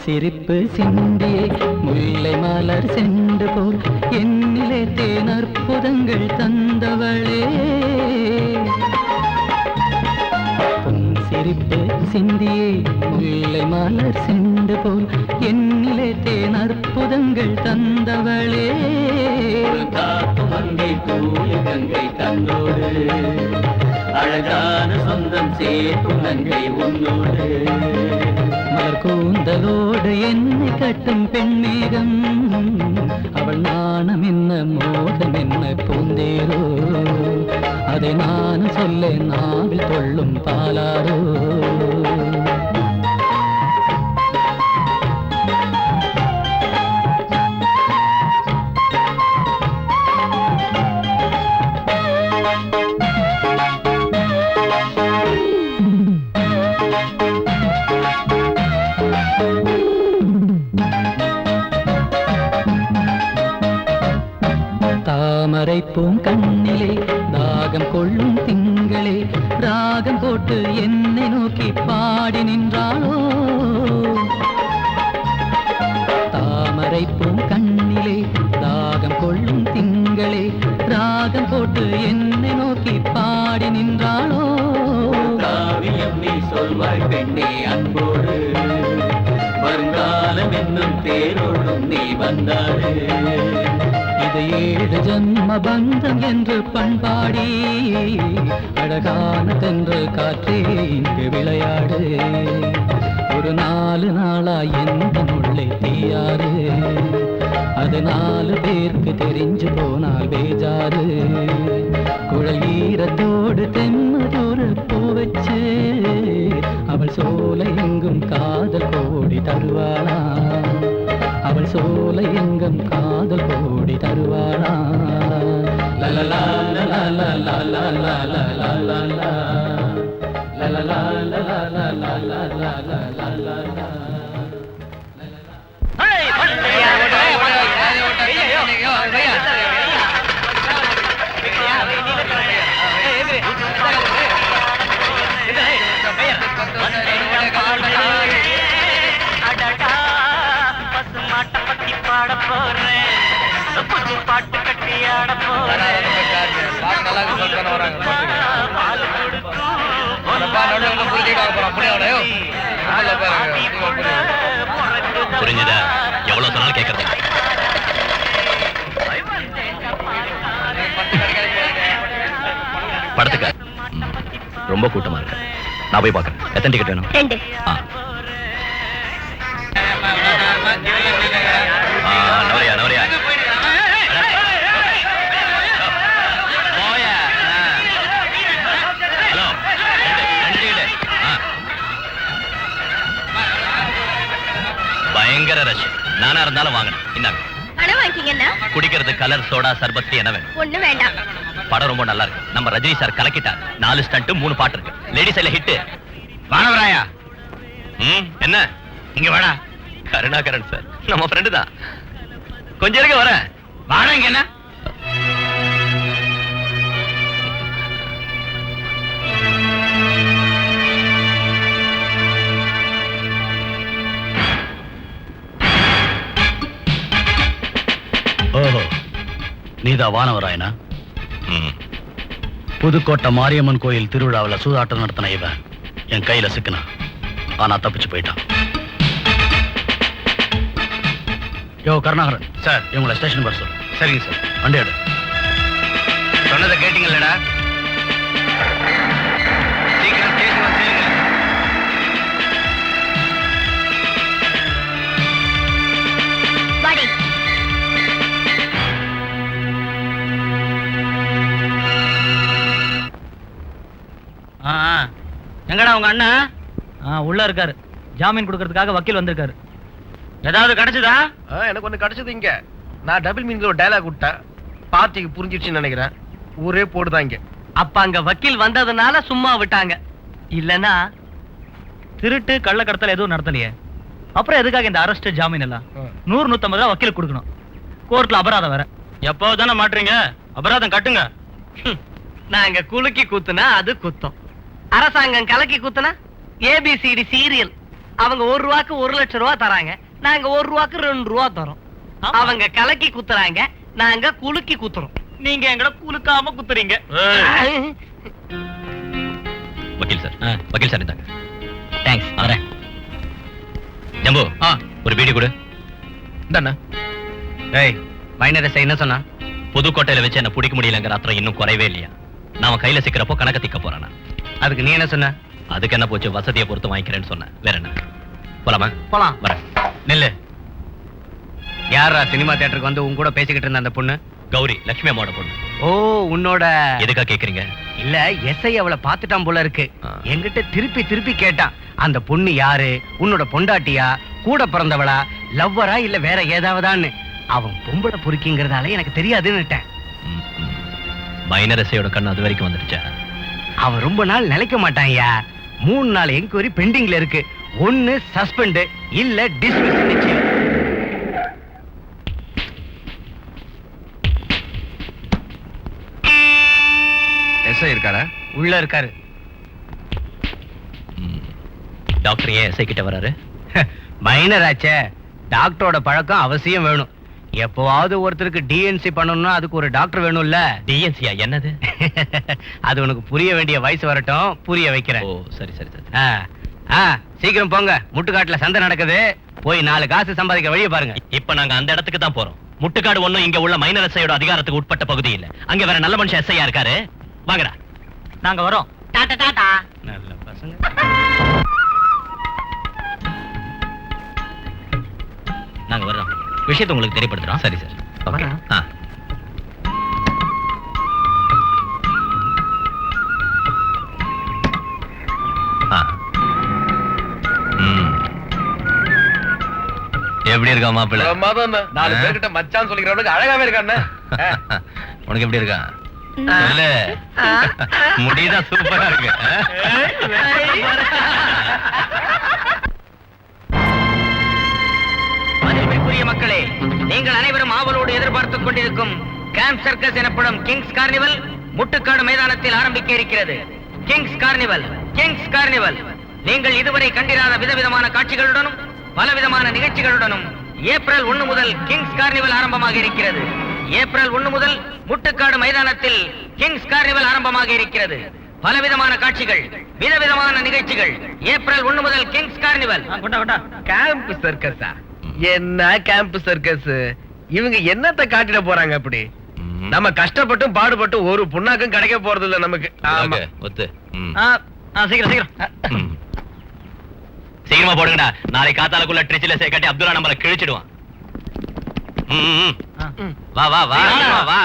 சிரிப்பு சிந்தியே முல்லை மலர் சென்று போல் என்னிலே தேன் அற்புதங்கள் தந்தவளே. சிரிப்பு சிந்தியே முல்லை மலர் சென்று போல் என்னிலே தேன் அற்புதங்கள் தந்தவளே. மங்கை தூய கங்கை தன்னோடு, அழகான சொந்தம் சேர்க்கும் நங்கை உன்னோடு. மலர் கூந்தலோடு என்னை கட்டும் பெண்மேகம், அவள் நாணம் என்ன மோகம் என்ன பூந்தேரோ. அதை நான் சொல்ல நாவில் கொள்ளும் பாலாரோ. தாமரை பூங்கண்ணிலே தாகம் கொள்ளும் திங்களே, ராகம் போட்டு என்னை நோக்கி பாடி நின்றாளோ. தாமரை பூங்கண்ணிலே தாகம் கொள்ளும் திங்களே, ராகம் போட்டு என்னை நோக்கி பாடி நின்றாளோ. காவியம் நீ சொல்வாய் பெண்ணே அன்போடு, வருங்காலம் என்னும் தேரோடும் நீ வந்தாடு. இது 7 ஜன்ம பந்தம் என்று பண்பாடி, அழகான தென்று காற்றே இங்கு விளையாடு. ஒரு 4 நாளா எந்த முள்ளை தீயாறு, அது 4 பேருக்கு தெரிஞ்சு போனால் பேஜாரு. குழல் ஈரத்தோடு தென்னதூர போவச்சு, அவள் சோலை எங்கும் காதல் கோடி தருவாளா. அவள் சோலை எங்கும் காதல் கோடி தருவாளா. லலலா லலலா லலலா லலலா லலலா லலலா லலலா லலலா. பசு மாட்டை பத்தி பாட போறேன். புரிஞ்சுதா? எவ்வளவு சொன்னாலும் கேட்கறது படத்துக்கு ரொம்ப கூட்டமா இருக்கு. நான் போய் பார்க்கறேன். எத்தனை டிக்கெட் வேணும்? 2. நவரியா நவரியா ஹலோ, 2 டிக்கெட். பயங்கர ரஷ். நானா இருந்தாலும் வாங்கணும். இந்தாங்க. பணம் வாங்கிக்கீங்கன்னா குடிக்கிறது கலர் சோடா சர்பத் என்ன வேணும்? ஒண்ணு வேண்டாம். படம் ரொம்ப நல்லா இருக்கு. நம்ம ரஜினி சார் கலக்கிட்டார். 4 ஸ்டண்ட் 3 பாட்டு இருக்கு. லேடிஸ் எல்லாம் ஹிட். வானவராயா, என்ன இங்க வாடா. கருணாகரன் சார் நம்ம ஃப்ரெண்டு தான். கொஞ்சம் இருக்க வரேன். வாடா இங்க. என்ன ஓஹோ, நீதா வானவராயனா? புதுக்கோட்டை மாரியம்மன் கோயில் திருவிழாவில் சூதாட்டம் நடத்தின இவன் என் கையில சிக்கினா. ஆனா தப்பிச்சு போயிட்டான். யோ கருணாகரன் சார், இவங்களை ஸ்டேஷன் வர சொல்லு. சரிங்க சார். வண்டி எடு. சொன்னதை கேட்டீங்களடா? சீக்கிரம் ஸ்டேஷன் வந்து சேருங்க. வாடி. எங்கடா உங்க அண்ணா? உள்ள இருக்காரு. ஜாமீன் கொடுக்கறதுக்காக வக்கீல் வந்திருக்காரு. ஏதாவது கிடைச்சதா? எனக்கு ஒண்ணு கிடைச்சது. இங்க நான் டபுள் மீனிங்ல ஒரு டயலாக் விட்டேன். பார்ட்டிக்கு புரிஞ்சிடுச்சுன்னு நினைக்கிறேன். ஊரே போடுதான் இங்க. அப்ப அங்க வக்கீல் வந்ததுனால சும்மா விட்டாங்க. இல்லனா திருட்டு கள்ளக்கடத்தல் எதுவும் நடத்தலையே. அப்புறம் எதுக்காக இந்த அரெஸ்ட் ஜாமீன் எல்லாம்? 100-150 ரூபா வக்கீல் கொடுக்கணும். கோர்ட்ல அபராதம் வேற. எப்போ தானே மாட்டுறீங்க? அபராதம் கட்டுங்க. நாங்க குலுக்கி குத்துனா அது குத்தம். அரசாங்கம் கலக்கி குத்துனா ஏபிசிடி சீரியல். அவங்க 1 ரூபாய்க்கு 1 லட்சம் ரூபாய் தராங்க. நாங்க 1 ரூபாய்க்கு 2 ரூபா தரோம். அவங்க கலக்கி குத்துறாங்க, நாங்க குலுக்கி குத்துறோம். நீங்க எங்களை குலுக்காம குத்துறீங்க. வக்கீல் சார், வக்கீல் சார் இந்தாங்க. தேங்க்ஸ். வரேன். ஜம்பு, ஒரு பீடி கொடு. இந்தாண்ணா. ஏய், மைனர் என்ன சொன்னா? புதுக்கோட்டையில வச்சு என்ன பிடிக்க முடியலங்கிற அத்தனை இன்னும் குறைவே இல்லையா? நாம கையில சிக்கிறப்போ கணக்க திக்க போறானா? அதுக்கு நீ என்ன சொன்ன? அதுக்கு என்ன போச்சு, வசதியை பொறுத்து வாங்கிக்கிறேன்னு சொன்னேன். வேற என்ன? போலாமா? போலாம். வரேன். நெல்லு. யாரா சினிமா தியேட்டருக்கு வந்து உன் கூட பேசிக்கிட்டு இருந்த அந்த பொண்ணு? கௌரி, லட்சுமி அம்மாவோட பொண்ணு. ஓ, உன்னோட. எதுக்கா கேக்குறீங்க? இல்ல, எஸ்ஐ அவளை பாத்துட்டான் போல இருக்கு. ஆ. என்கிட்ட திருப்பி திருப்பி கேட்டான். அந்த பொண்ணு யாரு? உன்னோட பொண்டாட்டியா? கூட பிறந்தவளா? லவ்வரா? இல்ல வேற ஏதாவதான்னு. அவன் பொம்பளை பொறுக்கிங்கிறதால எனக்கு தெரியாதுன்னுட்டேன். மைனரசையோட கண்ணு அது வரைக்கும் வந்துடுச்சா? அவன் ரொம்ப நாள் நிலைக்க மாட்டான்யா. 3 நாள் என்கொயரி பெண்டிங்ல இருக்கு. 1 சஸ்பெண்ட், இல்ல டிஸ்மிஸ். நிச்சயம். எஸ்ஐ இருக்காரா? உள்ள இருக்காரு. டாக்டர் ஏன் எஸ்ஐ கிட்ட வராரு? மைனர் ஆச்சே, டாக்டரோட பழக்கம் அவசியம் வேணும். எப்பவாவது ஒருத்தருக்கு டிஎன்சி பண்ணணும்னா அதுக்கு ஒரு டாக்டர் வேணும்ல. டிஎன்சியா? என்னது? அது உனக்கு புரிய வேண்டிய வயசு வரட்டும், புரிய வைக்கிறேன். ஓ, சரி சரி சரி. சீக்கிரம் போங்க. முட்டுக்காட்டுல சந்தை நடக்குது. போய் 4 காசு சம்பாதிக்க வழியை பாருங்க. இப்ப நாங்க அந்த இடத்துக்கு தான் போறோம். முட்டுக்காடு ஒண்ணும் இங்க உள்ள மைனர் எஸ்ஐயோட அதிகாரத்துக்கு உட்பட்ட பகுதி இல்ல. அங்க வேற நல்ல மனுஷன் எஸ்ஐயா இருக்காரு. வாங்கடா. நாங்க வரோம். டாடா டாடா. நல்ல பசங்க. நாங்க வர்றோம். விஷயத்தை உங்களுக்கு தெரியப்படுத்துறோம். சரி சார். ஓகே. எப்படி இருக்கா மாப்பிள்ள? பிரமாதம். 4 பேர்கிட்ட மச்சான் சொல்லிக்கிறவனுக்கு அழகாவே இருக்கானே. உனக்கு எப்படி இருக்கா? இல்ல, முடிதான் சூப்பரா இருக்கு. மதிப்பிற்குரிய மக்களே, நீங்கள் அனைவரும் ஆவலோடு எதிர்பார்த்துக் கொண்டிருக்கும் கேம்ப் சர்க்கஸ் எனப்படும் கிங்ஸ் கார்னிவல் முட்டுக்காடு மைதானத்தில் ஆரம்பிக்க இருக்கிறது. Kings carnival, Kings carnival. நீங்கள் இதுவரை கண்டிராத விதவிதமான காட்சிகளுடனும் பலவிதமான நிகழ்ச்சிகளுடனும் ஏப்ரல் 1 முதல் கிங்ஸ் கார்னிவல் ஆரம்பமாக இருக்கிறது. ஏப்ரல் 1 முதல் முட்டுக்காடு மைதானத்தில் கிங்ஸ் கார்னிவல் ஆரம்பமாக இருக்கிறது. பலவிதமான காட்சிகள், விதவிதமான நிகழ்ச்சிகள். ஏப்ரல் 1 முதல் கிங்ஸ் கார்னிவல். கேம்ப் சர்க்கஸா? என்ன கேம்ப் சர்க்கஸ்? இவங்க என்னத்தை காட்டிட போறாங்க அப்படி? நம்ம கஷ்டப்பட்டும் பாடுபட்டும் ஒரு புண்ணாக்கும் கிடைக்க போறது இல்ல நமக்கு. ஆமா. ஒத்து. சீக்கிரம் சீக்கிரம். சீக்கிரமா போடுங்கடா. நாளைக்கு காத்தாலுக்குள்ள ட்ரிச்சில கட்டி அப்துல்லா நம்மள கிழிச்சிடுவான். வா வா வா வா வா.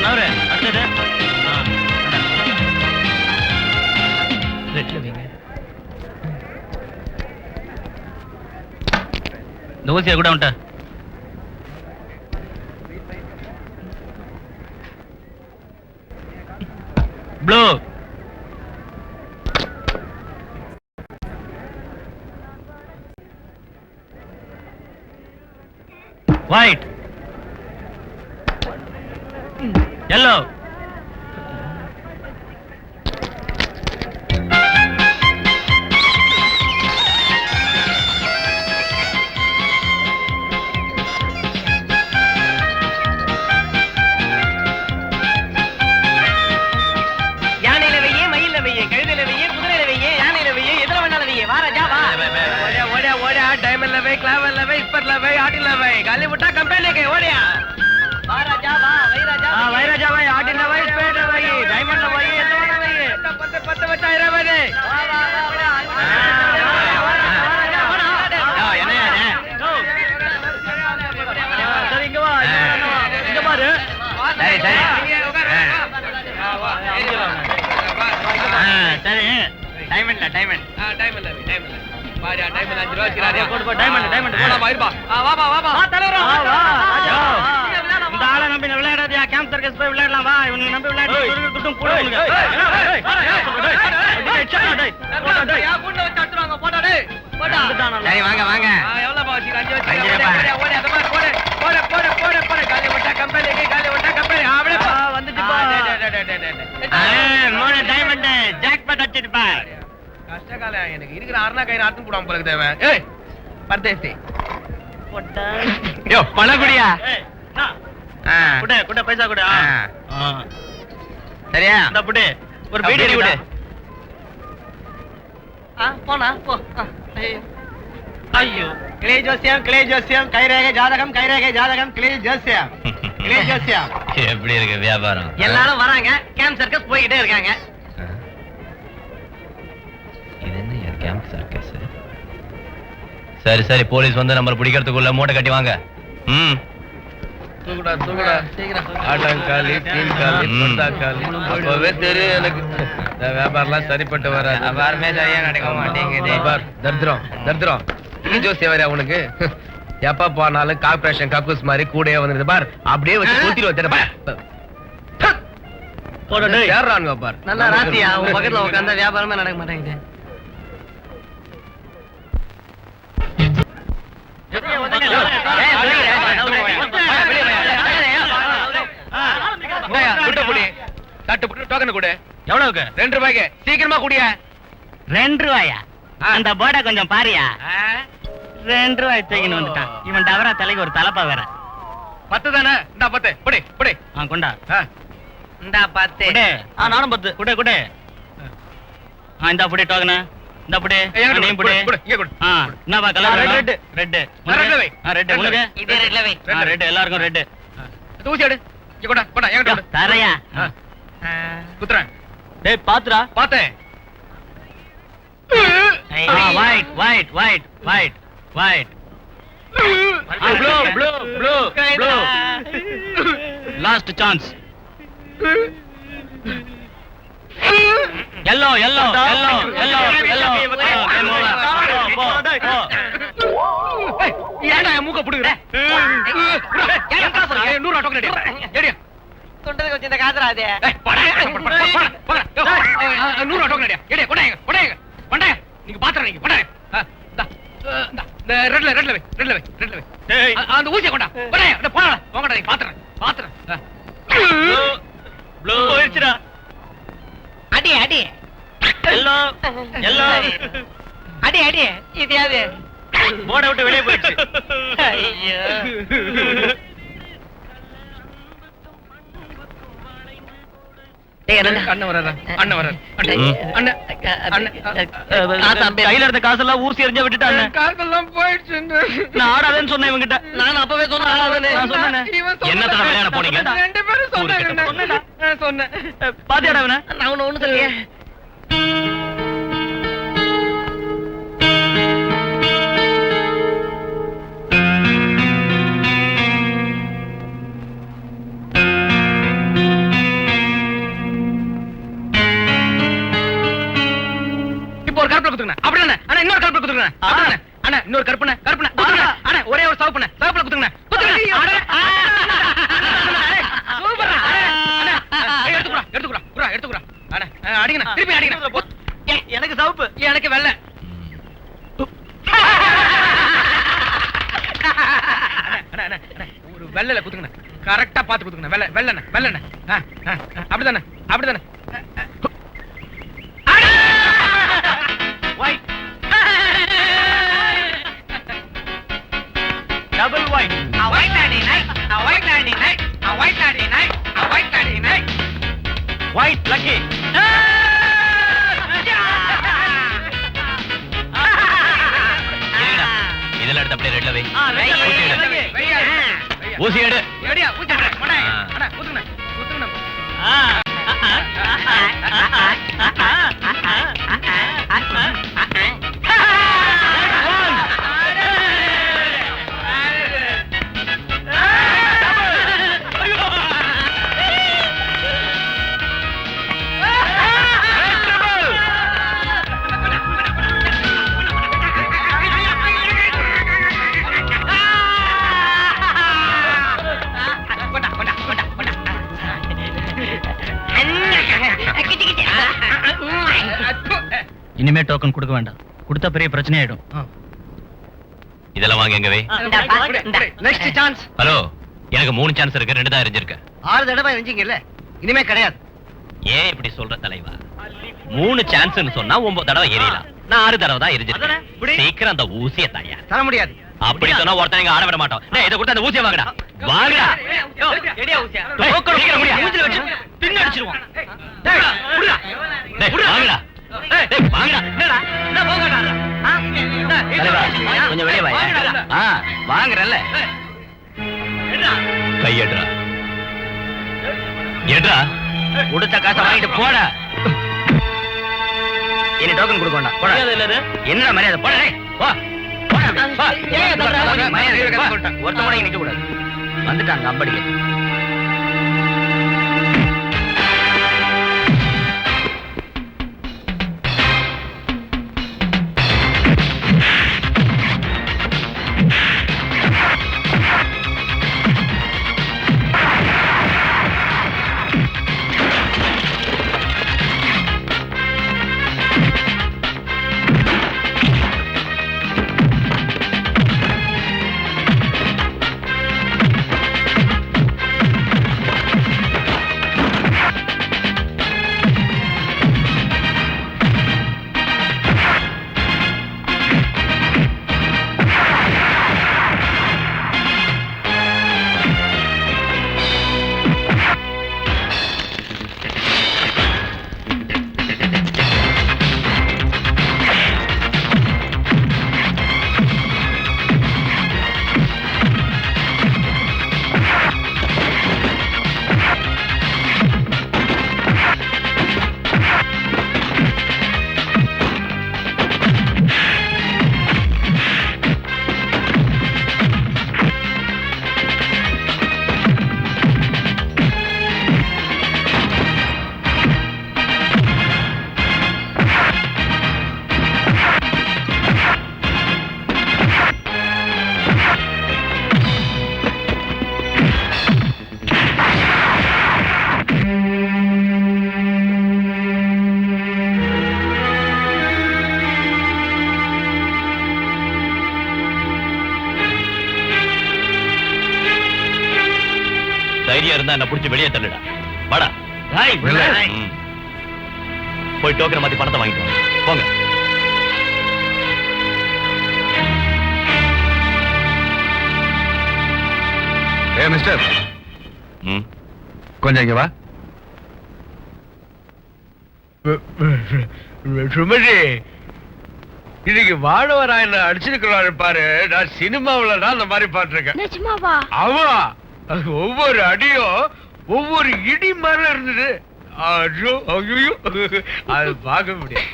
நவரு அடுத்தது. இந்த ஊசியை கூட உண்ட. ப்ளூ, ஒயிட், yellow, யானையில வெய்யே, மயில வெய்யே, கழுதையில வெய்யே, குதிரையில வெய்யே, யானையில வெய்யே, எதுல வேணாலும் வெய்யே. வா ராஜா வா. ஓடியா ஓடியா ஓடியா. டைமண்ட்ல வை, கிளாவர்ல வை, ஸ்பர்ல வை, ஆட்டில வை. காலி விட்டா கம்பெனிக்கு ஓடியா. வா ராஜா வா. வைராஜா வைராஜா வை, ஆட்டில வை, ஸ்பேட்ல வை, டைமண்ட்ல வை, எதுல வேணாலும் வை. 10 வச்சா 20. சரி இங்க வா. இங்க பாரு. சரி சரி. சரி டைமண்ட்ல டைமண்ட். டைமண்ட்ல வை, டைமண்ட்ல. பாரியா டைமண்ட் 5 ரூபாய் சிராரியா. போடு போ டைமண்ட் டைமண்ட். போடா வா இருப்பா. வா வா வா வா. தலைவரா வா. இந்த ஆளை நம்பி விளையாடாதியா. கேம்ப் சர்க்கஸ் போய் விளையாடலாம் வா. இவனுக்கு நம்பி விளையாடி துட்டும் கூட உனக்கு. சரி வாங்க வாங்க. எவ்வளவு பாசி 5 வச்சு. ஓடி அந்த மாதிரி போடு. போடு போடு போடு போடு. காலி விட்டா கம்பெனிக்கு, காலி விட்டா கம்பெனி. அப்படியே வந்துட்டு போ. மூணு டைமண்ட் ஜாக்பாட் அடிச்சிட்டு பா. கஷ்டகால எனக்கு இருக்கிற அரணா கயிறு ஆட்டும் போடாம போல தேவை. ஏய் பர்தேசி. போட்டா. யோ பணகுடியா. குடு குடு பைசா குடு. சரியா? இந்த புடி. ஒரு பீடி குடு. போனா போ. ஐயோ கிளே ஜோசியம் கைரேகை ஜாதகம் கிளே ஜோசியம். எப்படி இருக்கு வியாபாரம்? எல்லாரும் வராங்க. கேம்ப் சர்க்கஸ் போய்கிட்டே இருக்காங்க. இது என்ன கேம்ப் சர்க்கஸ்? சரி சரி, போலீஸ் வந்து நம்மள பிடிக்கிறதுக்குள்ள மூட்டை கட்டி வாங்க. தூக்குடா ஆட்டாங்காலி தீன்காலி பத்தாக்காலி அப்பவே தெரியும் எனக்கு இந்த வியாபாரம்லாம் சரிப்பட்டு வராது. வியாபாரமே சரியா நடக்க மாட்டேங்குது. தரித்திரம் இனி ஜோசியம் வேற அவனுக்கு எப்ப போனாலும் கார்பரேஷன் கக்கூஸ் மாதிரி கூடயே வந்துருது பார். அப்படியே வச்சு கூத்திட்டு வச்சுறானுங்க பார். நல்லா ராத்தியா உன் பக்கத்துல உட்கார்ந்தா வியாபாரமே நடக்க மாட்டேங்குது. எவ்வளவுக்கு? 2 ரூபாய்க்கு. சீக்கிரமா கூடிய. 2 ரூபாயா? அந்த போர்டை கொஞ்சம் பாரியா. 2 ரூபாய் தூக்கின்னு வந்துட்டான் இவன். டவரா தலைக்கு ஒரு தலப்பா வேற. 10 தானே? இந்தா 10. புடி புடி. கொண்டா. இந்தா 10. நானும் 10. குடு குடு. இந்தா புடி டோக்கன. இந்த புடி. நீ புடி. என்னப்பா கலர்? ரெட். ரெட். ரெட் உனக்கு? இதே ரெட்ல வை. ரெட் எல்லாருக்கும் ரெட். ஊசி எடு. இங்க கொண்டா கொண்டா எங்க கொண்டா. தரையா? குத்துறேன். டேய் பாத்துடா. பார்த்தேன். White white white white white. Blue blue blue blue. Last chance. yellow yellow yellow yellow yellow. ஏன்டா மூக்க புடுங்கற? ஏன் காசு? 100 ரூபாய் டோக்கன் எடியா. தொண்டது கொஞ்சம் இந்த காசுடா அது. போடா 100 ரூபாய் டோக்கன் எடியா. கொண்டாங்க கொண்டாங்க கொண்டாங்க. நீங்க பாத்துறீங்க நீங்க கொண்டாங்க. இந்த ரெட்ல வை. டேய் அந்த ஊசியை கொண்டா. கொண்டாங்க. அட போடா. போங்கடா நீங்க பாத்துறேன். ப்ளூ போயிடுச்சுடா. அடி அடி. yellow yellow. அடி அடி. இது யாரு? போர்டை விட்டு வெளியே போயிடுச்சு. ஐயோ. அண்ணன் வராரா? கையில இருந்த காசெல்லாம் ஊசி எறிஞ்ச விட்டுட்டாங்க. காசெல்லாம் போயிடுச்சு. நான் ஆடாதேன்னு சொன்னேன் இவங்கிட்ட. நான் அப்பவே சொன்னேன் ஆளாதேன்னு. நான் சொன்னேனே. என்னத்தடா விளையாட போனீங்க? 2 பேரும் சொன்னேன். பாத்தியாடா இவனை? நான் ஒண்ணு சொல்லியே. ஒரு கருப்பு குத்துங்க. அப்படியே அண்ணா இன்னொரு கருப்பு குத்துங்க. அண்ணா இன்னொரு கருப்புன. அண்ணா ஒரே ஒரு சவப்புன. சவப்புல குத்துங்க. சூப்பரா. அண்ணா எடுத்துக்குறா. அண்ணா அடிங்கண்ணா. திருப்பி அடிங்கண்ணா. எனக்கு சவுப்பு. எனக்கு வெள்ளை. அண்ணா ஒரு வெள்ளைல குத்துங்க. கரெக்டா பாத்து குத்துங்க. வெள்ளை. அப்படிதானே. Double white. white 99. white 99. white 99. white 99. White lucky. இதெல்லாம் எடுத்து அப்படியே ரெட்ல வை. வெய்யா. ஊசி எடு. எடியா ஊசி எடு. அண்ணா குத்துங்க. இனிமே டோக்கன் கொடுக்க வேண்டாம். கொடுத்தா பெரிய பிரச்சனை ஆயிடும். இதெல்லாம் வாங்க எங்க வை. Next chance. ஹலோ, எனக்கு 3 சான்ஸ் இருக்கு. 2 தான் எரிஞ்சிருக்கு. 6 தடவை எரிஞ்சீங்கல்ல, இனிமே கிடையாது. ஏன் இப்படி சொல்ற தலைவா? 3 சான்ஸ்னு சொன்னா 9 தடவை எரியலாம். நான் 6 தடவை தான் எரிஞ்சிருக்கேன். சீக்கிரம் அந்த ஊசியை தாயா. தர முடியாது. அப்படி சொன்னா ஒருத்தங்க ஆட விட மாட்டோம். டேய் இத கொடுத்து அந்த ஊசியை வாங்கடா. வாங்கடா. எடியா ஊசியா? டோக்கன் சீக்கிரம் முடியா. மூஞ்சில வச்சு பின்ன அடிச்சிடுவான். டேய் புடிடா. டேய் வாங்கடா. டேய் வாங்கடா. என்னடா? நான் போகடா. தலைவா, கொஞ்சம் வெளியே வாயா. வாங்குறல்ல. கையேடுறா. ஏடுறா. கொடுத்த காசை வாங்கிட்டு போடா. இனி டோக்கன் கொடுக்க வேண்டாம். போடா. என்ன மரியாதை? போடா டேய். வா. போடா. வா. ஒருத்த கூட நிக்க கூடாது. வந்துட்டாங்க அம்படிக்கு. தைரியம் இருந்தா என்ன புடிச்சு வெளியே தள்ளுடா. வாடா. போய் டோக்கனை மாத்தி பணத்தை வாங்கிட்டு வாங்க. போங்க. மிஸ்டர், கொஞ்சம் இங்க வா. சுமதி, இன்னைக்கு வாழவராயன் அடிச்சிருக்கிறாரு பாரு. நான் சினிமாவில தான் அந்த மாதிரி பாட்டிருக்கேன். நிஜமாவா? ஆமா, அது ஒவ்வொரு அடியும் ஒவ்வொரு இடி மாதிரி இருந்தது. ஐயோ ஐயோ, அது பார்க்க முடியாது.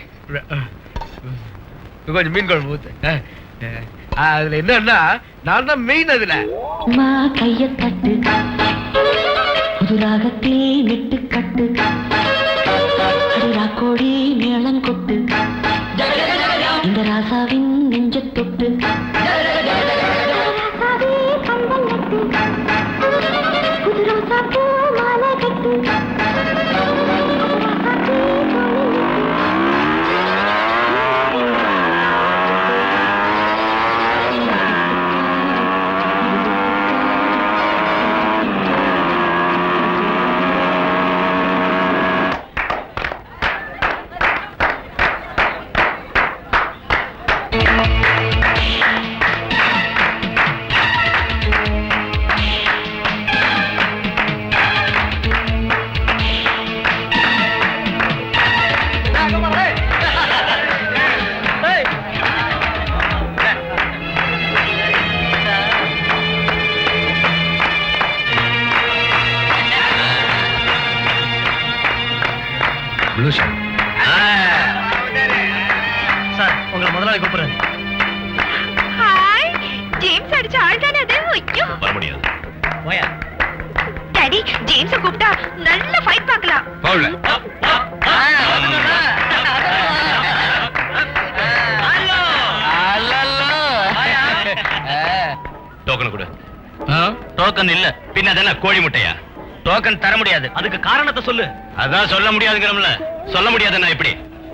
கொஞ்சம் மீன் குழம்பு ஊத்து. அதுல என்னன்னா நான் தான் மெயின். அதுல கைய தட்டு புதுராகத்தில் நெட்டு கட்டு கோடி மேளம் கொட்டு இந்த ராசாவின் நெஞ்ச தொட்டு சார், உங்களை முதலாளி கூப்பிடுறேன். ஹாய், ஜேம்ஸ் அடிச்ச ஆள் தானே அது? ஐயோ, வர முடியாது. போயா. டாடி, ஜேம்ஸ் கூப்பிட்டா நல்ல ஃபைட் பார்க்கலாம். போகல. டோக்கன் கொடு. டோக்கன் இல்ல பின்ன அதென்ன கோழி முட்டையா? டோக்கன் தர முடியாது. அதுக்கு காரணத்தை சொல்லு. அதான் சொல்ல முடியாதுங்கிறோம்ல. சொல்ல முடியாதுன்னா எப்படி?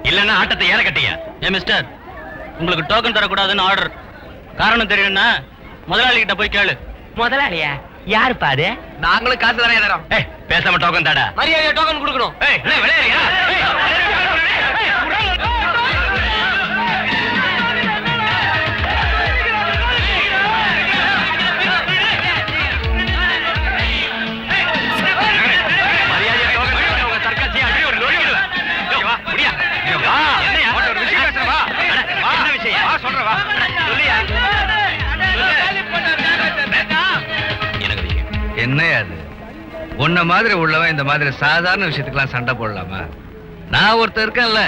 இல்லன்னா ஆட்டத்தை ஏற கட்டியா? மிஸ்டர், உங்களுக்கு டோக்கன் தரக்கூடாதுன்னு ஆர்டர். காரணம் தெரியும்னா முதலாளி கிட்ட போய் கேளு. முதலாளியா? யாருப்பா அது? நாங்களும் காசு தானே தரோம். பேசாம டோக்கன் தாடா. மரியாதையா டோக்கன் கொடுக்கணும். விளையாடுறியா? என்னையா அது? உன்ன மாதிரி உள்ளவன் இந்த மாதிரி சாதாரண விஷயத்துக்கெல்லாம் சண்டை போடலாமா? நான் ஒருத்தர் இருக்கேன்ல,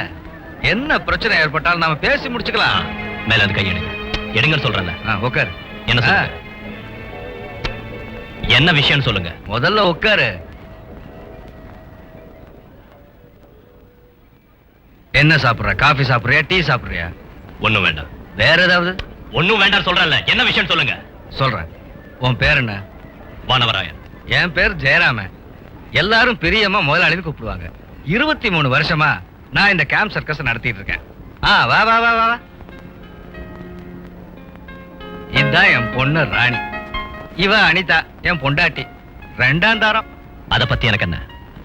என்ன பிரச்சனை ஏற்பட்டாலும் நாம பேசி முடிச்சுக்கலாம். மேல அது கையெடு. எடுங்க சொல்றேன்ல. உட்கார். என்ன சொல்ற? என்ன விஷயம்னு சொல்லுங்க. முதல்ல உட்காரு. என்ன சாப்பிடுற? காஃபி சாப்பிடுறியா, டீ சாப்பிடுறியா? ஒண்ணும் வேண்டாம். வேற ஏதாவது? ஒண்ணும் வேண்டாம் சொல்றேன்ல. என்ன விஷயம் சொல்லுங்க. சொல்றேன். உன் பேர் என்ன? வானவராயன். என் பேர் ஜெயராமன். எல்லாரும் பிரியமா முதலாளின்னு கூப்பிடுவாங்க. 23 வருஷமா நான் இந்த கேம்ப் சர்க்கஸ் நடத்திட்டு இருக்கேன். வா வா வா வா வா. இதுதான் என் பொண்ணு ராணி. இவ அனிதா, என் பொண்டாட்டி. 2ஆம் தாரம். அத பத்தி எனக்கு என்ன?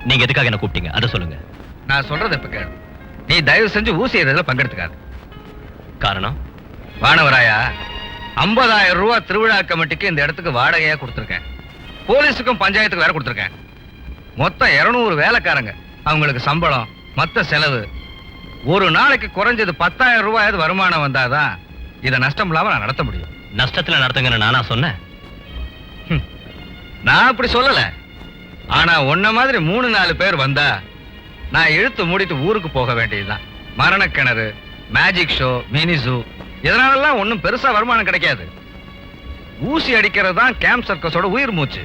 நீங்க எதுக்காக என்ன கூப்பிட்டீங்க அதை சொல்லுங்க. நான் சொல்றது இப்ப கேளு. நீ தயவு செஞ்சு ஊசி எறிதல பங்கெடுத்துக்காது. காரணம்? வானவராயா, 50,000 ரூபாய் திருவிழா கமிட்டிக்கு இந்த இடத்துக்கு வாடகையா கொடுத்துருக்கேன். போலீஸுக்கும் பஞ்சாயத்துக்கு வேற கொடுத்துருக்கேன். மொத்தம் 200 வேலைக்காரங்க. அவங்களுக்கு சம்பளம், மத்த செலவு. ஒரு நாளைக்கு குறைஞ்சது 10,000 ரூபாயாவது வருமானம் வந்தாதான் இதை நஷ்டம் இல்லாம நான் நடத்த முடியும். நஷ்டத்துல நடத்துங்கன்னு நானா சொன்னேன்? நான் அப்படி சொல்லல. ஆனா உன்ன மாதிரி 3-4 பேர் வந்தா நான் இழுத்து மூடிட்டு ஊருக்கு போக வேண்டியதுதான். மரணக்கிணறு, மேஜிக் ஷோ, மினி ஜூ, இதனாலலாம் ஒன்றும் பெருசா வருமானம் கிடைக்காது. ஊசி அடிக்கிறது தான் கேம்ப் சர்க்கஸோட உயிர் மூச்சு.